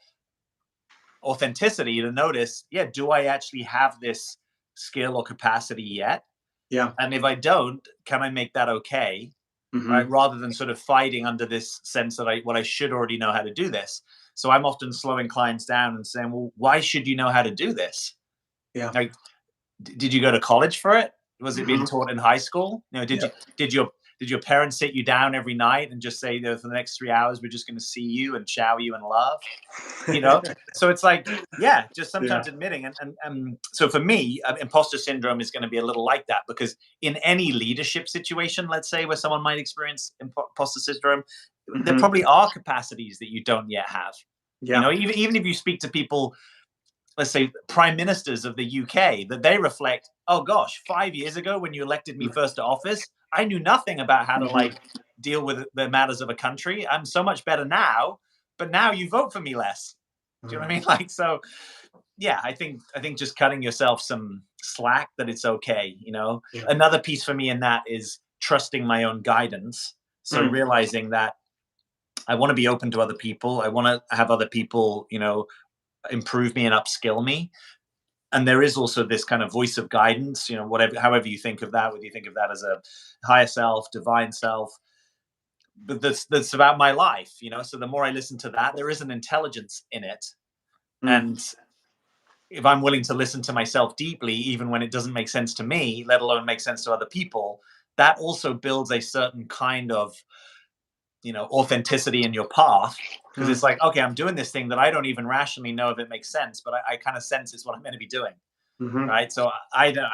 authenticity to notice, yeah, do I actually have this skill or capacity yet? Yeah. And if I don't, can I make that okay? Right, Hmm. rather than sort of fighting under this sense that I should already know how to do this. So I'm often slowing clients down and saying, well, why should you know how to do this? Yeah. Like, did you go to college for it? Was it being Hmm. taught in high school? Did Yeah. you did your parents sit you down every night and just say that for the next 3 hours we're just going to see you and shower you in love? you know so it's like, yeah, just Yeah. sometimes admitting, and so for me, imposter syndrome is going to be a little like that, because in any leadership situation, let's say, where someone might experience imposter syndrome, there Hmm. probably are capacities that you don't yet have. Yeah. Even if you speak to people, let's say prime ministers of the UK, that they reflect, oh gosh, 5 years ago when you elected me first to office, I knew nothing about how to Hmm. deal with the matters of a country. I'm so much better now, but now you vote for me less. Do you know what I mean? Like, so yeah, I think just cutting yourself some slack, that it's okay. Yeah. Another piece for me in that is trusting my own guidance. So Mm. realizing that I want to be open to other people. I want to have other people, improve me and upskill me. And there is also this kind of voice of guidance, whatever, however you think of that, whether you think of that as a higher self, divine self, that's about my life, so the more I listen to that, there is an intelligence in it. Mm. And if I'm willing to listen to myself deeply, even when it doesn't make sense to me, let alone make sense to other people, that also builds a certain kind of authenticity in your path, because Mm. it's like, okay, I'm doing this thing that I don't even rationally know if it makes sense, but I kind of sense it's what I'm meant to be doing, Hmm. right? So I don't.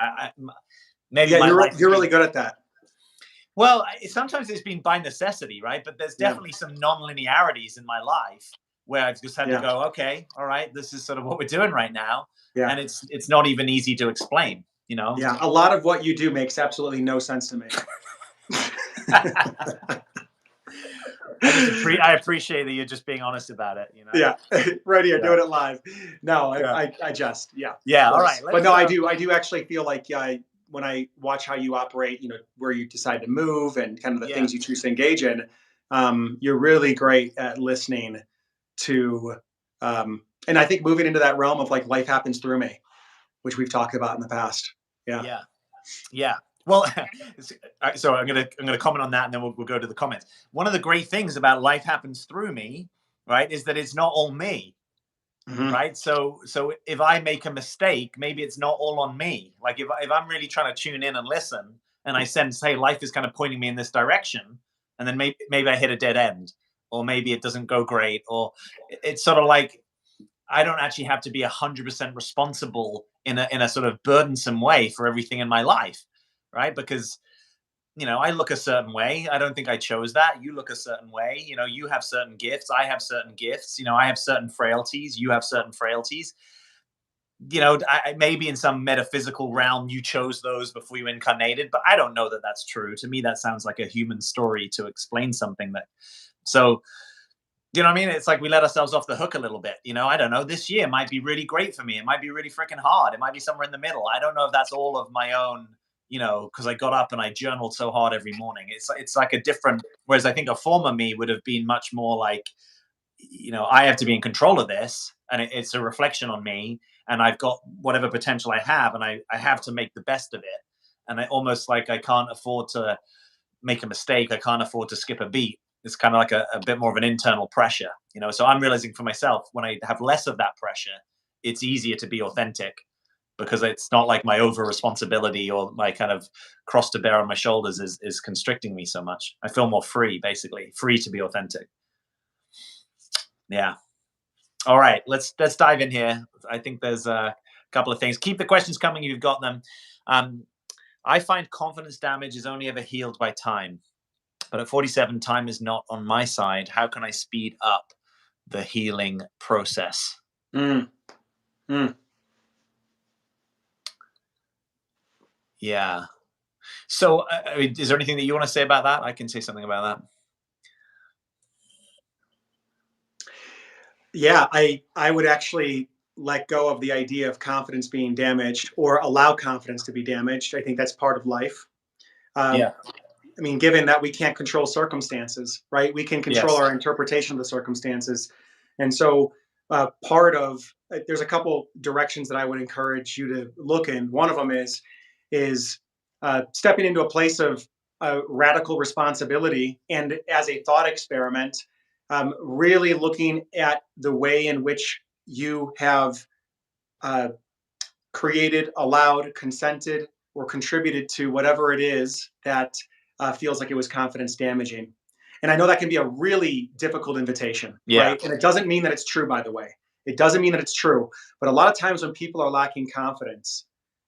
Maybe Yeah, my life has you're been, really good at that. well, sometimes it's been by necessity, right? But there's Yeah. definitely some non-linearities in my life where I've just had to Yeah. go, okay, all right, this is sort of what we're doing right now, Yeah. and it's not even easy to explain, you know. Yeah. A lot of what you do makes absolutely no sense to me. I appreciate that you're just being honest about it, Yeah, right here, Yeah. doing it live. No, Yeah. I just, yeah, of Yeah. All right. course. But Let's. no, I do actually feel like when I watch how you operate, where you decide to move and kind of the Yeah. things you choose to engage in, you're really great at listening to, and I think moving into that realm of like life happens through me, which we've talked about in the past. Yeah. Yeah. Yeah. Well, so I'm gonna comment on that, and then we'll go to the comments. One of the great things about life happens through me, right, is that it's not all me, Hmm. right? So if I make a mistake, maybe it's not all on me. Like if I'm really trying to tune in and listen, and I sense, hey, life is kind of pointing me in this direction, and then maybe I hit a dead end, or maybe it doesn't go great, or it's sort of like I don't actually have to be 100% responsible in a sort of burdensome way for everything in my life, right? Because I look a certain way. I don't think I chose that. You look a certain way. You have certain gifts. I have certain gifts. I have certain frailties. You have certain frailties. Maybe in some metaphysical realm, you chose those before you incarnated, but I don't know that that's true. To me, that sounds like a human story to explain something that. So, you know what I mean? It's like we let ourselves off the hook a little bit. I don't know. This year might be really great for me. It might be really freaking hard. It might be somewhere in the middle. I don't know if that's all of my own, because I got up and I journaled so hard every morning. It's like a different, whereas I think a former me would have been much more like, I have to be in control of this, and it's a reflection on me, and I've got whatever potential I have, and I have to make the best of it. And I almost like I can't afford to make a mistake. I can't afford to skip a beat. It's kind of like a bit more of an internal pressure, So I'm realizing for myself, when I have less of that pressure, it's easier to be authentic, because it's not like my over responsibility or my kind of cross to bear on my shoulders is constricting me so much. I feel more free, basically free to be authentic. Yeah. All right, let's dive in here. I think there's a couple of things. Keep the questions coming. You've got them. Um, I find confidence damage is only ever healed by time. But at 47, time is not on my side. How can I speed up the healing process? Mm. Mm. Yeah. So, is there anything that you want to say about that? I can say something about that. Yeah, I would actually let go of the idea of confidence being damaged or allow confidence to be damaged. I think that's part of life. Um, Yeah. I mean, given that we can't control circumstances, right? We can control Yes. our interpretation of the circumstances. And so, there's a couple directions that I would encourage you to look in. One of them is stepping into a place of radical responsibility, and as a thought experiment, really looking at the way in which you have uh, created, allowed, consented, or contributed to whatever it is that feels like it was confidence damaging. And I know that can be a really difficult invitation, Yeah. right? And it doesn't mean that it's true, by the way. It doesn't mean that it's true. But a lot of times when people are lacking confidence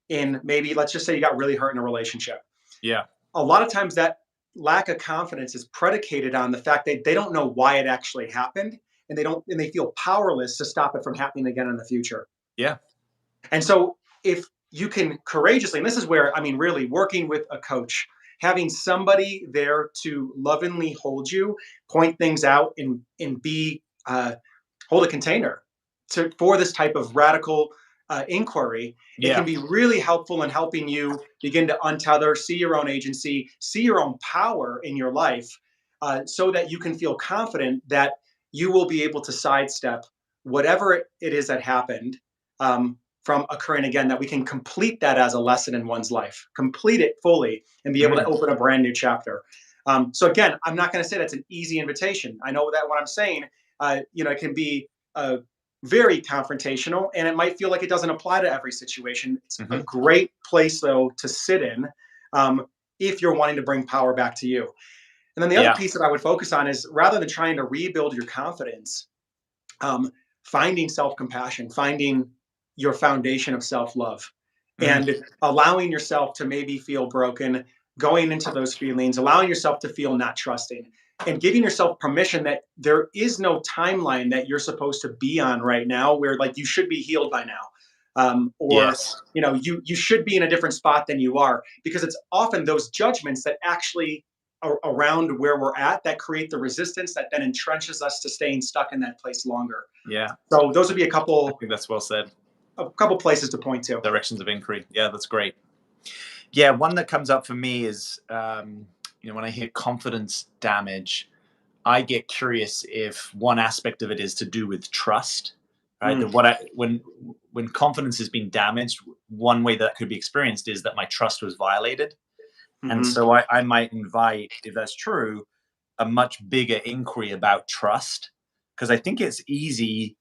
in, maybe, let's just say you got really hurt in a relationship, Yeah. a lot of times that lack of confidence is predicated on the fact that they don't know why it actually happened, and they feel powerless to stop it from happening again in the future. Yeah. And so if you can courageously, and this is where, I mean, really working with a coach, having somebody there to lovingly hold you, point things out, and be hold a container for this type of radical inquiry, it can Yeah. be really helpful in helping you begin to untether, see your own agency, see your own power in your life, so that you can feel confident that you will be able to sidestep whatever it is that happened, from occurring again, that we can complete that as a lesson in one's life, complete it fully, and be able to Mm. open a brand new chapter. So again, I'm not going to say that's an easy invitation. I know that what I'm saying, it can be very confrontational, and it might feel like it doesn't apply to every situation. It's a Hmm. great place though to sit in, um, if you're wanting to bring power back to you. And then the other Yeah. piece that I would focus on is, rather than trying to rebuild your confidence, um, finding self compassion, finding your foundation of self love, Mm. and allowing yourself to maybe feel broken, going into those feelings, allowing yourself to feel not trusting, and giving yourself permission that there is no timeline that you're supposed to be on right now where like you should be healed by now. Or Yes. you should be in a different spot than you are, because it's often those judgments that actually around where we're at that create the resistance that then entrenches us to staying stuck in that place longer. Yeah. So those would be I think that's well said. a couple places to point to. Directions of inquiry. Yeah, that's great. Yeah, one that comes up for me is, when I hear confidence damage, I get curious if one aspect of it is to do with trust, right? Mm, That when confidence has been damaged, one way that could be experienced is that my trust was violated, and hmm so I might invite, if that's true, a much bigger inquiry about trust, because I think it's easy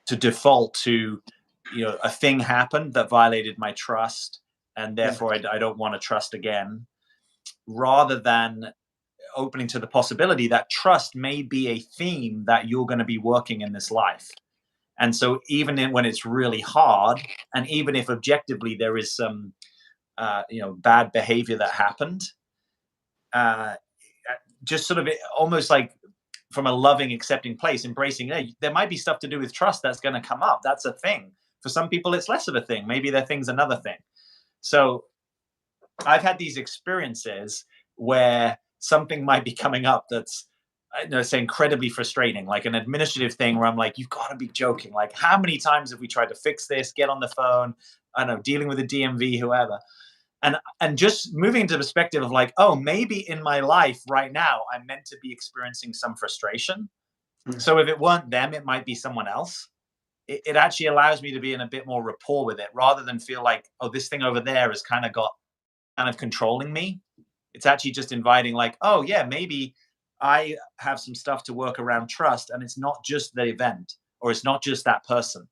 to default to, a thing happened that violated my trust, and Yeah. therefore I don't want to trust again, rather than opening to the possibility that trust may be a theme that you're going to be working in this life. And so when it's really hard, and even if objectively there is some bad behavior that happened, uh, just sort of almost like from a loving, accepting place, embracing, hey, there might be stuff to do with trust that's going to come up. That's a thing. For some people, it's less of a thing. Maybe their thing's another thing. So I've had these experiences where something might be coming up that's, say, incredibly frustrating, like an administrative thing where I'm like, you've got to be joking. Like, how many times have we tried to fix this, get on the phone, I don't know, dealing with a DMV, whoever. And just moving into perspective of like, oh, maybe in my life right now, I'm meant to be experiencing some frustration. Mm, So if it weren't them, it might be someone else. It actually allows me to be in a bit more rapport with it, rather than feel like, oh, this thing over there has kind of controlling me. It's actually just inviting, like, oh yeah, maybe I have some stuff to work around trust, and it's not just the event, or it's not just that person.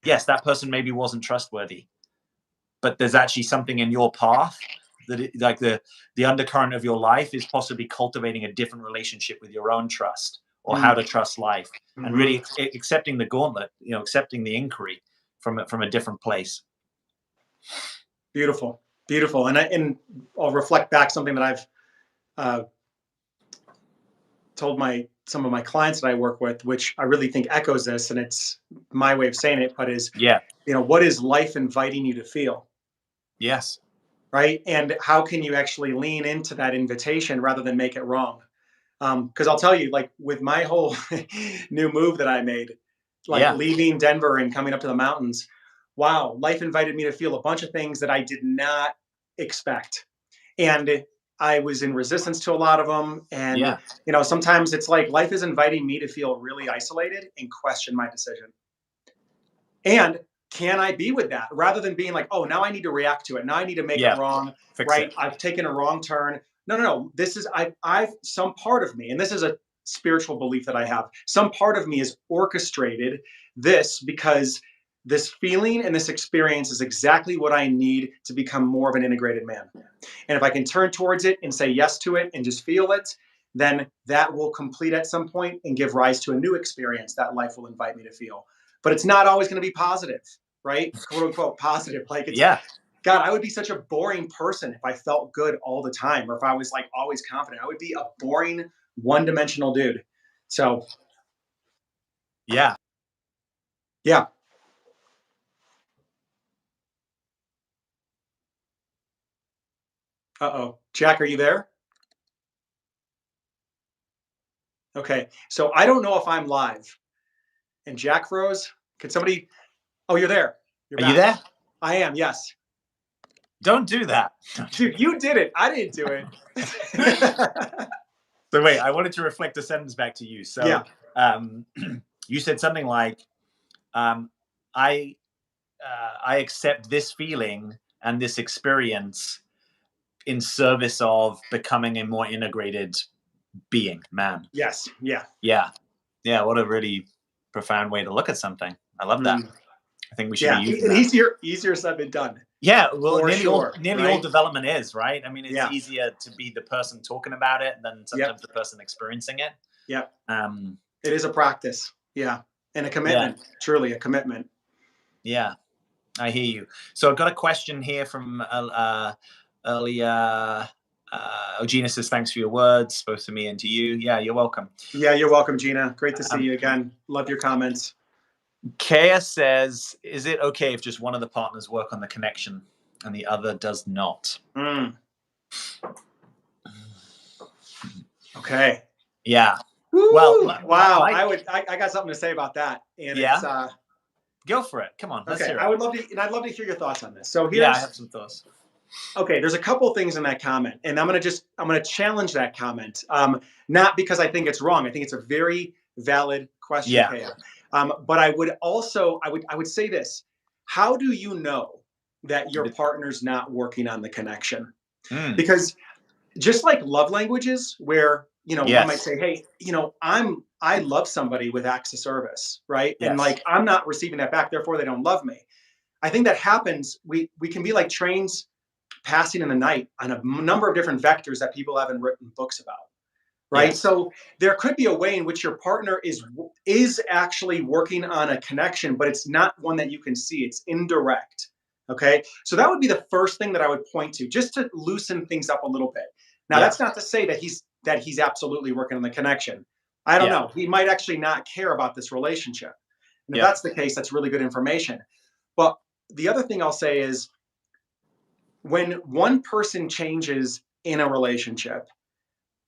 yeah. Yes, that person maybe wasn't trustworthy, but there's actually something in your path that like the undercurrent of your life is possibly cultivating a different relationship with your own trust, or how Mm, to trust life, and hmm really accepting the gauntlet, accepting the inquiry from a different place. Beautiful, beautiful. And I'll reflect back something that I've uh, told my some of my clients that I work with, which I really think echoes this, and it's my way of saying it, but is, Yeah. what is life inviting you to feel? Yes. Right? And how can you actually lean into that invitation rather than make it wrong? Because I'll tell you, like with my whole new move that I made, like Yeah. leaving Denver and coming up to the mountains, wow, life invited me to feel a bunch of things that I did not expect. And I was in resistance to a lot of them. And, Yeah. sometimes it's like life is inviting me to feel really isolated and question my decision. And can I be with that rather than being like, oh, now I need to react to it. Now I need to make it Yeah. wrong, Fix right? it. I've taken a wrong turn. No, no, no. This is, I've, some part of me, and this is a spiritual belief that I have, some part of me is orchestrated this because this feeling and this experience is exactly what I need to become more of an integrated man. And if I can turn towards it and say yes to it and just feel it, then that will complete at some point and give rise to a new experience that life will invite me to feel. But it's not always going to be positive, right? Quote unquote positive. Like it's, Yeah. God, I would be such a boring person if I felt good all the time, or if I was like always confident. I would be a boring, one dimensional dude. So, Yeah. yeah. Uh oh. Jack, are you there? Okay. So I don't know if I'm live. And Jack Rose, could somebody? Oh, you're there. You're Are you back. there? I am. Yes. Don't do that. Dude, you did it. I didn't do it. So wait, I wanted to reflect a sentence back to you. Yeah. So um, you said something like, um, I accept this feeling and this experience in service of becoming a more integrated being, man. Yes. Yeah. Yeah. Yeah. What a really profound way to look at something. I love that. Mm. I think we should be Yeah. using And that. easier said than done. Yeah, well, For sure. nearly all Right. development is, right? I mean, it's Yeah. easier to be the person talking about it than Yep. sometimes the person experiencing it. Yep. Um, It is a practice. Yeah. And a yeah, commitment, truly a commitment. yeah, I hear you. So I've got a question here from earlier. Ogina says, "Thanks for your words, both to me and to you." Yeah, you're welcome. Yeah. You're welcome, Gina. Great to see Um, you again. Love your comments. Kea says, "Is it okay if just one of the partners work on the connection and the other does not?" Mm. Okay. Yeah. Woo! Well, Wow. I got something to say about that. And yeah, it's, go for it. Come on, let's okay. hear it. I'd love to hear your thoughts on this. So Yeah, I have some thoughts. okay, there's a couple things in that comment, and I'm gonna challenge that comment. Not because I think it's wrong. I think it's a very valid question, Yeah. Kaya. But I would say this: how do you know that your partner's not working on the connection? Mm. Because just like love languages, where one might Yes. say, "Hey, I love somebody with acts of service, right?" And Yes. like I'm not receiving that back, therefore they don't love me. I think that happens. We can be like trains passing in the night on a number of different vectors that people haven't written books about, right? Yes. So there could be a way in which your partner is actually working on a connection, but it's not one that you can see. It's indirect. Okay, so that would be the first thing that I would point to, just to loosen things up a little bit. Now, Yeah. that's not to say that he's absolutely working on the connection. I don't Yeah. know. He might actually not care about this relationship, and if Yeah. that's the case, that's really good information. But the other thing I'll say is, when one person changes in a relationship,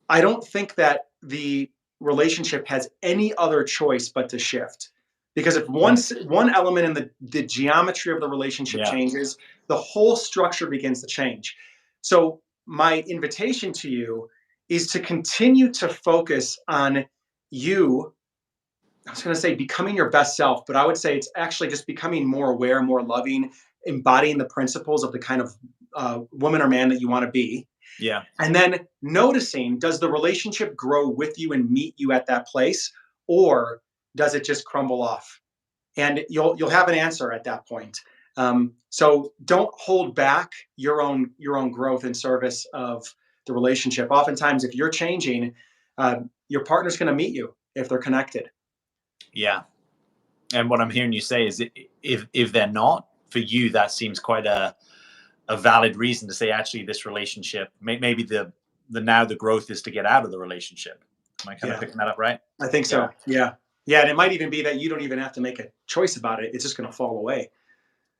I don't think that the relationship has any other choice but to shift. Because if one element in the geometry of the relationship Yeah. changes, the whole structure begins to change. So my invitation to you is to continue to focus on you. I was going to say becoming your best self, but I would say it's actually just becoming more aware, more loving, embodying the principles of the kind of woman or man that you want to be. Yeah. And then noticing, does the relationship grow with you and meet you at that place, or does it just crumble off? And you'll have an answer at that point. So don't hold back your own growth in service of the relationship. Oftentimes, if you're changing, your partner's going to meet you if they're connected. Yeah. And what I'm hearing you say is, if they're not, for you, that seems quite a valid reason to say, actually, this relationship, maybe the growth is to get out of the relationship. Am I kind of Yeah, picking that up right? I think Yeah. so. Yeah, yeah, and it might even be that you don't even have to make a choice about it. It's just going to fall away.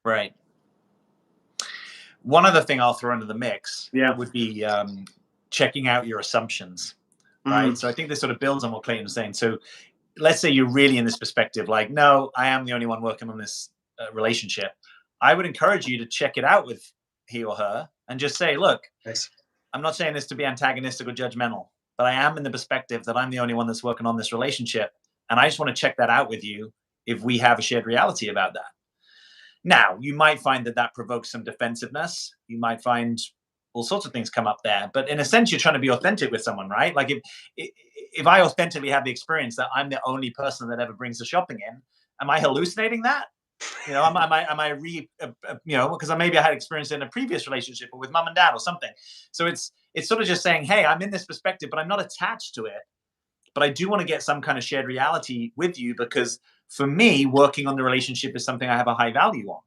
Right. One other thing I'll throw into the mix Yeah. would be checking out your assumptions. Right. Mm. So I think this sort of builds on what Clayton was saying. So let's say you're really in this perspective, like, no, I am the only one working on this relationship. I would encourage you to check it out with he or her and just say, look, Nice. I'm not saying this to be antagonistic or judgmental, but I am in the perspective that I'm the only one that's working on this relationship. And I just want to check that out with you if we have a shared reality about that. Now, you might find that provokes some defensiveness. You might find all sorts of things come up there. But in a sense, you're trying to be authentic with someone, right? Like if I authentically have the experience that I'm the only person that ever brings the shopping in, am I hallucinating that? Because maybe I had experience in a previous relationship or with mom and dad or something. So it's sort of just saying, hey, I'm in this perspective, but I'm not attached to it. But I do want to get some kind of shared reality with you, because for me, working on the relationship is something I have a high value on.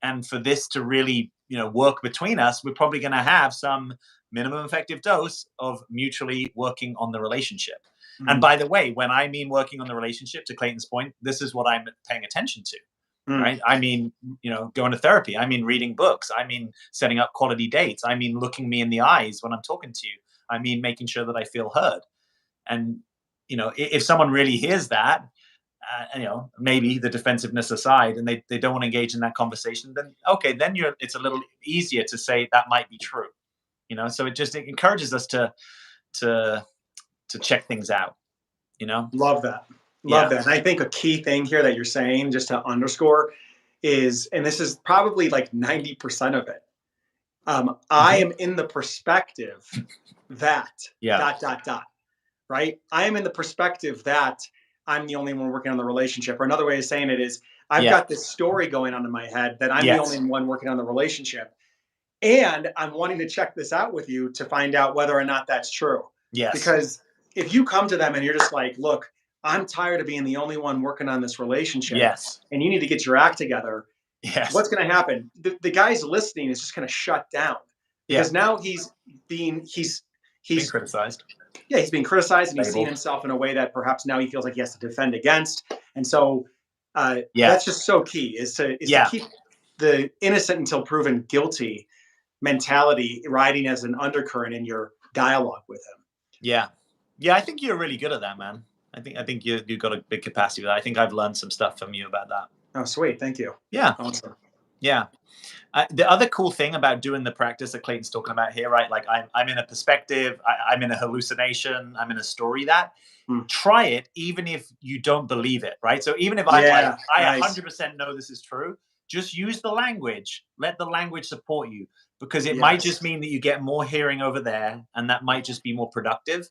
And for this to really, work between us, we're probably going to have some minimum effective dose of mutually working on the relationship. Mm. And by the way, when I mean working on the relationship, to Clayton's point, this is what I'm paying attention to. Right. I mean, going to therapy. I mean, reading books. I mean, setting up quality dates. I mean, looking me in the eyes when I'm talking to you. I mean, making sure that I feel heard. And, if someone really hears that, maybe the defensiveness aside, and they don't want to engage in that conversation, then okay, then it's a little easier to say that might be true. So it encourages us to check things out. Love that. Yeah. Love that. And I think a key thing here that you're saying, just to underscore, is, and this is probably like 90% of it, I Mhm. am in the perspective that Yeah. dot dot dot, right? I am in the perspective that I'm the only one working on the relationship. Or another way of saying it is I've Yeah. got this story going on in my head that I'm the only Yes. one working on the relationship. And I'm wanting to check this out with you to find out whether or not that's true. Yes. Because if you come to them and you're just like, look, I'm tired of being the only one working on this relationship Yes. and you need to get your act together, Yes. what's going to happen? The guy's listening is just going to shut down Yeah. because now being, Being he's, criticized, yeah, he's being criticized and he's seen labeled. himself in a way that perhaps now he feels like he has to defend against. And so Yeah. that's just so key is to Yeah. keep the innocent until proven guilty mentality riding as an undercurrent in your dialogue with him. Yeah. Yeah. I think you're really good at that, man. I think you've got a big capacity with that. I think I've learned some stuff from you about that. Oh, sweet. Thank you. Yeah. Awesome. Yeah. The other cool thing about doing the practice that Clayton's talking about here, right? Like I'm in a perspective, I'm in a hallucination, I'm in a story that Hmm. try it even if you don't believe it, right? So even if I'm like, Yeah. I Nice. 100% know this is true, just use the language. Let the language support you because it might Yes. just mean that you get more hearing over there and that might just be more productive.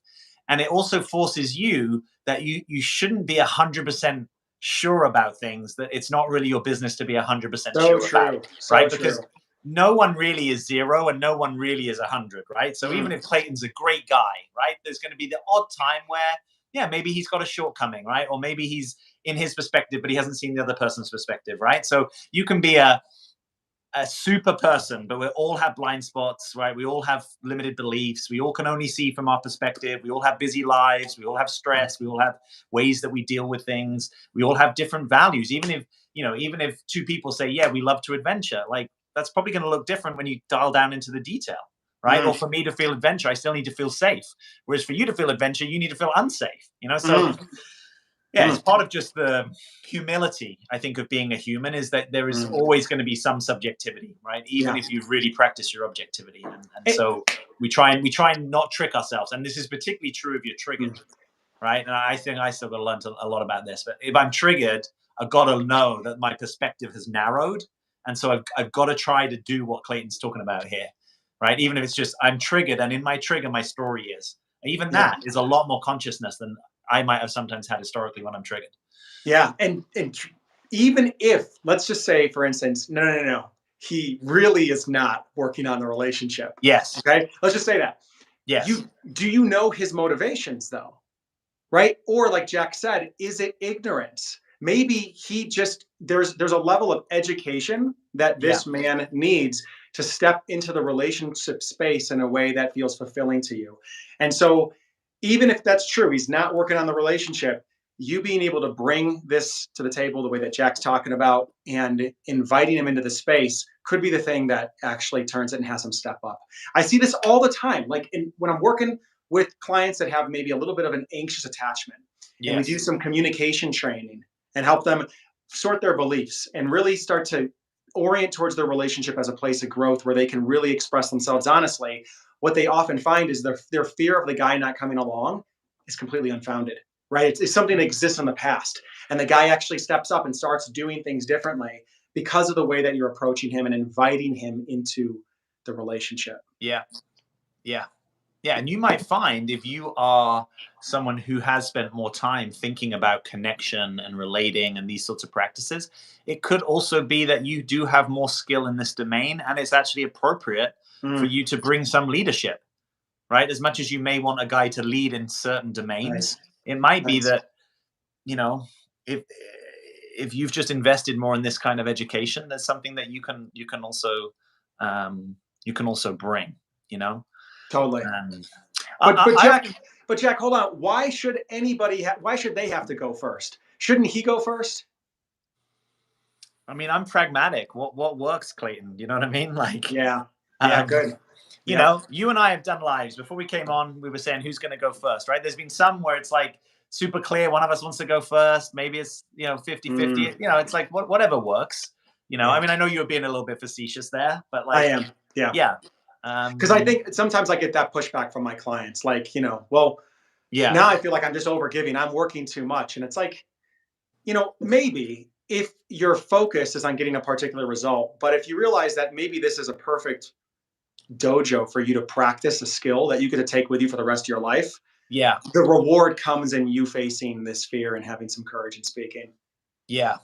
And it also forces you that you shouldn't be 100% sure about things, that it's not really your business to be 100% So sure about, true. So right? true. Because no one really is zero and no one really is 100, right? So even Mm. if Clayton's a great guy, right, there's going to be the odd time where, yeah, maybe he's got a shortcoming, right? Or maybe he's in his perspective, but he hasn't seen the other person's perspective, right? So you can be a super person, but we all have blind spots, right? We all have limited beliefs. We all can only see from our perspective. We all have busy lives. We all have stress. We all have ways that we deal with things. We all have different values. Even if two people say, yeah, we love to adventure, like that's probably going to look different when you dial down into the detail, right? Mm. Or for me to feel adventure, I still need to feel safe. Whereas for you to feel adventure, you need to feel unsafe, So Mm. yeah, it's Mm. part of just the humility, I think, of being a human is that there is Mm. always going to be some subjectivity, right? Even Yeah. if you really practice your objectivity. And It, so we try and not trick ourselves. And this is particularly true if you're triggered, mm. right? And I think I still got to learn a lot about this. But if I'm triggered, I've got to know that my perspective has narrowed. And so I've got to try to do what Clayton's talking about here, right? Even if it's just I'm triggered and in my trigger, my story is. Even Yeah. that is a lot more consciousness than I might have sometimes had historically when I'm triggered. Yeah. And even if, let's just say, for instance, no, he really is not working on the relationship. Yes. Okay. Let's just say that. Yes. Do you know his motivations though? Right? Or like Jack said, is it ignorance? Maybe he just there's a level of education that Yeah. this man needs to step into the relationship space in a way that feels fulfilling to you. And so even if that's true, he's not working on the relationship, you being able to bring this to the table the way that Jack's talking about and inviting him into the space could be the thing that actually turns it and has him step up. I see this all the time. Like when I'm working with clients that have maybe a little bit of an anxious attachment. And we do Yes. some communication training and help them sort their beliefs and really start to orient towards their relationship as a place of growth where they can really express themselves honestly. What they often find is their fear of the guy not coming along is completely unfounded, right? It's something that exists in the past. And the guy actually steps up and starts doing things differently because of the way that you're approaching him and inviting him into the relationship. Yeah. Yeah. Yeah. And you might find if you are someone who has spent more time thinking about connection and relating and these sorts of practices, it could also be that you do have more skill in this domain and it's actually appropriate for Mm, you to bring some leadership, right? As much as you may want a guy to lead in certain nice. domains, it might be Nice. that, you know, if if you've just invested more in this kind of education, there's something that um, you can also bring, you know. Totally. Um, But but I Jack, think, but Jack, hold on. Why should they have to go first? Shouldn't he go first? I mean, I'm pragmatic. What works, Clayton? You know what I mean? Like, Yeah. Yeah, um, good. Yeah. you and I have done lives before we came on. We were saying who's going to go first, right? There's been some where it's like super clear. One of us wants to go first. Maybe it's 50-50. Mm, It's like whatever works. I yeah. mean, I know you were being a little bit facetious there, but I like, am. Yeah. yeah, Because I um, think sometimes I get that pushback from my clients, like, well, yeah, now I feel like I'm just overgiving. I'm working too much. And it's like, maybe if your focus is on getting a particular result, but if you realize that maybe this is a perfect dojo for you to practice a skill that you get to take with you for the rest of your life, Yeah. the reward comes in you facing this fear and having some courage in speaking. Yeah.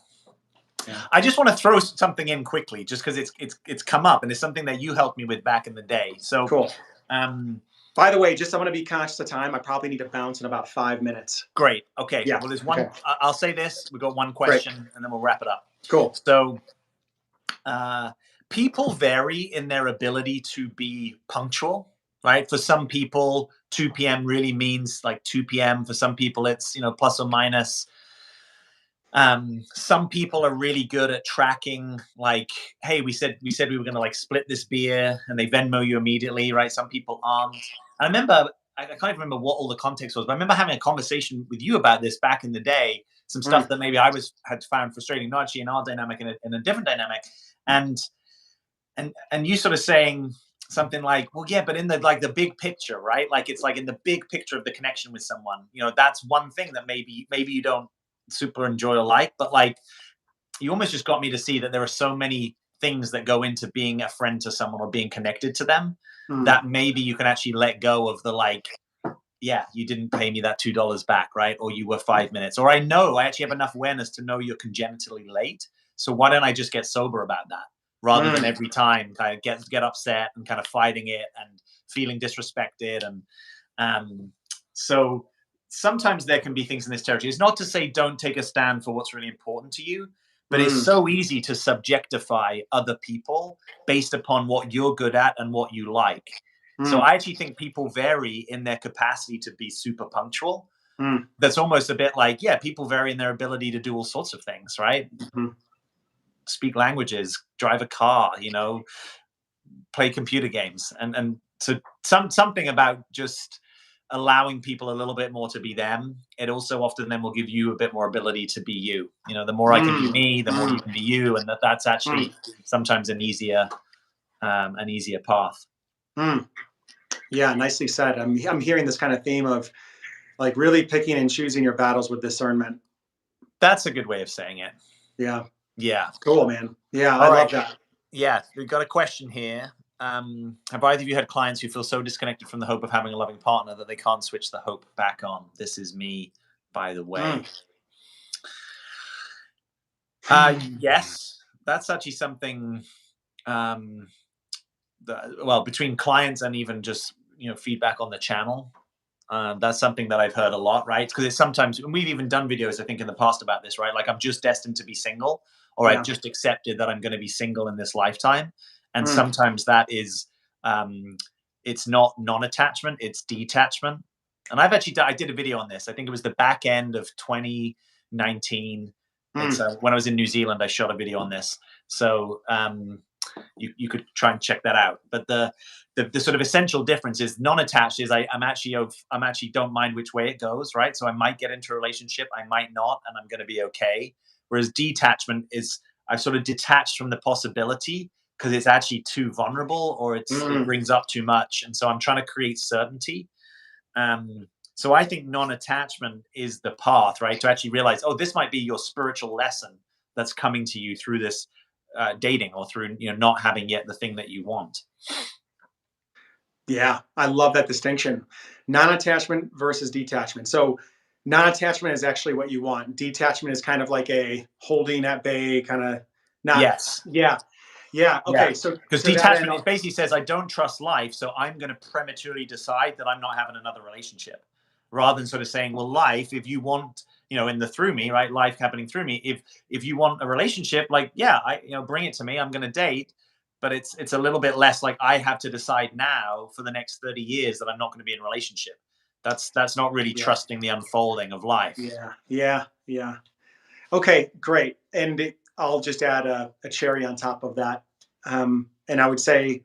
Yeah. I just want to throw something in quickly, just because it's come up and it's something that you helped me with back in the day. So, Cool. um, By the way, just I want to be conscious of time. I probably need to bounce in about 5 minutes. great. Okay. Yeah. Well, there's Okay. one. I'll say this. We've got one Great. question, and then we'll wrap it up. Cool. So, uh, people vary in their ability to be punctual, right? For some people, 2 p.m. really means like 2 p.m. For some people, it's plus or minus. Some people are really good at tracking, like, hey, we said we were going to like split this beer, and they Venmo you immediately, right? Some people aren't. I remember, I can't even remember what all the context was, but I remember having a conversation with you about this back in the day. Some stuff that maybe had found frustrating, not actually in our dynamic, in a different dynamic, and and you sort of saying something like, well, yeah, but in the big picture, right? Like it's like in the big picture of the connection with someone, that's one thing that maybe you don't super enjoy or like, but like you almost just got me to see that there are so many things that go into being a friend to someone or being connected to them that maybe you can actually let go of the like, yeah, you didn't pay me that $2 back, right? Or you were 5 minutes, or I actually have enough awareness to know you're congenitally late. So why don't I just get sober about that rather than every time kind of get upset and kind of fighting it and feeling disrespected. And so sometimes there can be things in this territory. It's not to say don't take a stand for what's really important to you, but it's so easy to subjectify other people based upon what you're good at and what you like. So I actually think people vary in their capacity to be super punctual. That's almost a bit like, yeah, people vary in their ability to do all sorts of things, right? Speak languages, drive a car, play computer games. And so something about just allowing people a little bit more to be them. It also often then will give you a bit more ability to be you. The more I can be me, the more you can be you. And that's actually sometimes an easier path. Yeah, nicely said. I'm hearing this kind of theme of like really picking and choosing your battles with discernment. That's a good way of saying it. Yeah. Yeah. Cool, man. Yeah, All I right. love that. Yeah, we've got a question here. Have either of you had clients who feel so disconnected from the hope of having a loving partner that they can't switch the hope back on? This is me, by the way. Yes, that's actually something. Well, between clients and even just feedback on the channel, that's something that I've heard a lot, right? Because it's sometimes, and we've even done videos, I think, in the past about this, right? Like I'm just destined to be single, or I've just accepted that I'm going to be single in this lifetime. And sometimes that is, it's not non-attachment, it's detachment. And I did a video on this. I think it was the back end of 2019. It's when I was in New Zealand, I shot a video on this. So you could try and check that out. But the sort of essential difference is non-attached is I'm actually don't mind which way it goes, right? So I might get into a relationship, I might not, and I'm going to be okay. Whereas detachment is I've sort of detached from the possibility because it's actually too vulnerable or it brings up too much, and so I'm trying to create certainty. So I think non-attachment is the path, right? To actually realize, oh, this might be your spiritual lesson that's coming to you through this dating or through not having yet the thing that you want. Yeah, I love that distinction. Non-attachment versus detachment. So non-attachment is actually what you want. Detachment is kind of like a holding at bay, kind of not. Yes. Yeah. Yeah. Okay. Yeah. So Because detachment it basically says I don't trust life, so I'm going to prematurely decide that I'm not having another relationship, rather than sort of saying, well, life, if you want, in the through me, right, life happening through me, if you want a relationship, like, yeah, bring it to me, I'm going to date. But it's a little bit less like I have to decide now for the next 30 years that I'm not going to be in a relationship. That's not really trusting the unfolding of life. Yeah. Okay, great. And I'll just add a cherry on top of that. And I would say,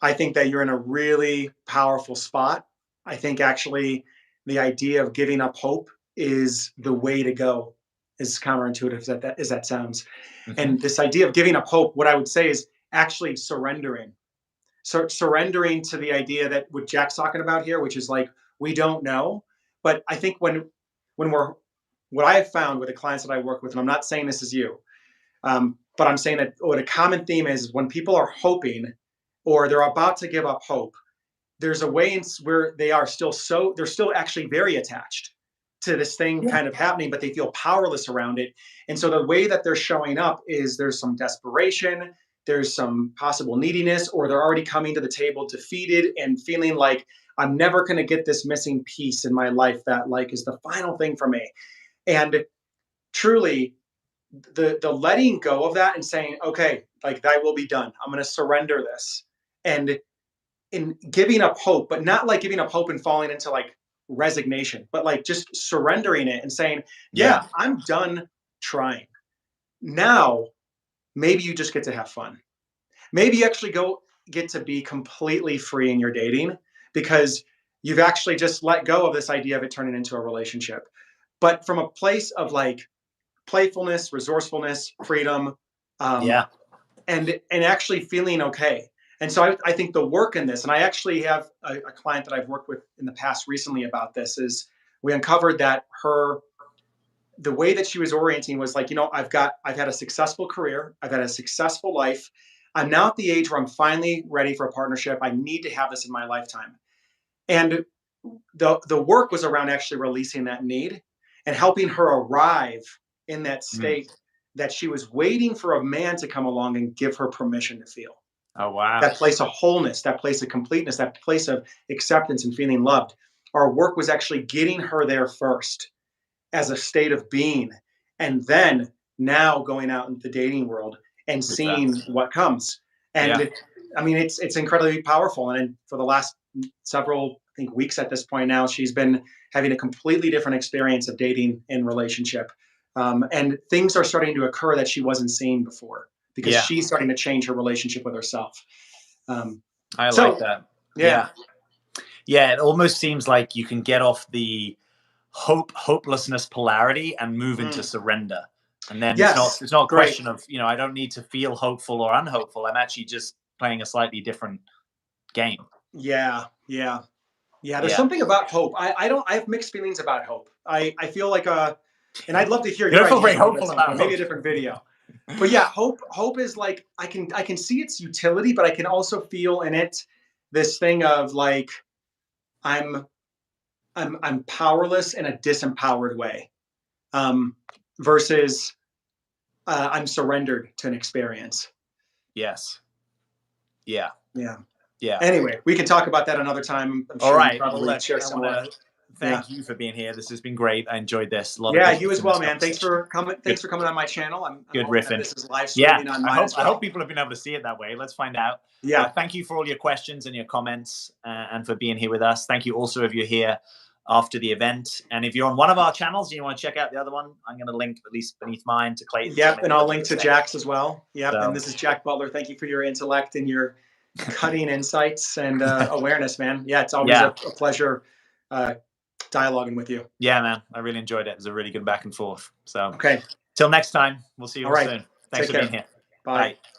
I think that you're in a really powerful spot. I think actually the idea of giving up hope is the way to go, as counterintuitive as that sounds. And this idea of giving up hope, what I would say is actually surrendering. So surrendering to the idea that what Jack's talking about here, which is like, we don't know. But I think when we're, what I have found with the clients that I work with, and I'm not saying this is you, but I'm saying that what a common theme is when people are hoping, or they're about to give up hope, there's a way where they are still they're still actually very attached to this thing Yeah. kind of happening, but they feel powerless around it. And so the way that they're showing up is there's some desperation, there's some possible neediness, or they're already coming to the table defeated and feeling like I'm never going to get this missing piece in my life that like is the final thing for me. And truly, the letting go of that and saying, okay, like thy will be done. I'm going to surrender this. And in giving up hope, but not like giving up hope and falling into like resignation, but like just surrendering it and saying, Yeah. yeah, I'm done trying. Now, maybe you just get to have fun. Maybe you actually get to be completely free in your dating because you've actually just let go of this idea of it turning into a relationship. But from a place of like playfulness, resourcefulness, freedom, um, Yeah. and actually feeling okay. And so I think the work in this, and I actually have a client that I've worked with in the past recently about this, is we uncovered that the way that she was orienting was like, I've had a successful career, I've had a successful life. I'm now at the age where I'm finally ready for a partnership. I need to have this in my lifetime. And the work was around actually releasing that need and helping her arrive in that Mm. state that she was waiting for a man to come along and give her permission to feel. Oh, wow. That place of wholeness, that place of completeness, that place of acceptance and feeling loved. Our work was actually getting her there first as a state of being, and then now going out into the dating world and With that. seeing what comes. And Yeah. I mean, it's incredibly powerful. And for the last several, I think, weeks at this point now, she's been having a completely different experience of dating and relationship. And things are starting to occur that she wasn't seeing before because Yeah. she's starting to change her relationship with herself. I like So, that. yeah. Yeah. It almost seems like you can get off the hopelessness polarity and move into Mm. surrender. And then Yes. it's not a Great. question of, I don't need to feel hopeful or unhopeful. I'm actually just playing a slightly different game. Yeah. Yeah. Yeah, there's Yeah. something about hope. I have mixed feelings about hope. I feel like and I'd love to hear You your don't feel ideas very on hope at hopeful some about point, maybe hope. a different video. But yeah, hope is like I can see its utility, but I can also feel in it this thing of like I'm I'm powerless in a disempowered way. Um versus I'm surrendered to an experience. Yes. Yeah. Yeah. Yeah. Anyway, we can talk about that another time. I'm All sure you right. Well, probably look, share I want similar. to Yeah. thank you for being here. This has been great. I enjoyed this. A lot of Yeah, good you as in this well, man. Thanks conversation. for coming. Good, Thanks for coming on my channel. I'm good hoping that riffing. this is live Yeah. streaming on I mine hope as I hope well. people have been able to see it that way. Let's find out. Yeah. Thank you for all your questions and your comments and for being here with us. Thank you also if you're here after the event. And if you're on one of our channels and you want to check out the other one, I'm going to link at least beneath mine to Clayton. Yep, and I'll link to Jack's as well. Yep, So, and this is Jack Butler. Thank you for your intellect and your cutting insights and awareness, man. Yeah, it's always a pleasure dialoguing with you. Yeah, man. I really enjoyed it. It was a really good back and forth. So, okay. Till next time, we'll see you all right. soon. Thanks Take for care. being here. Bye. Bye.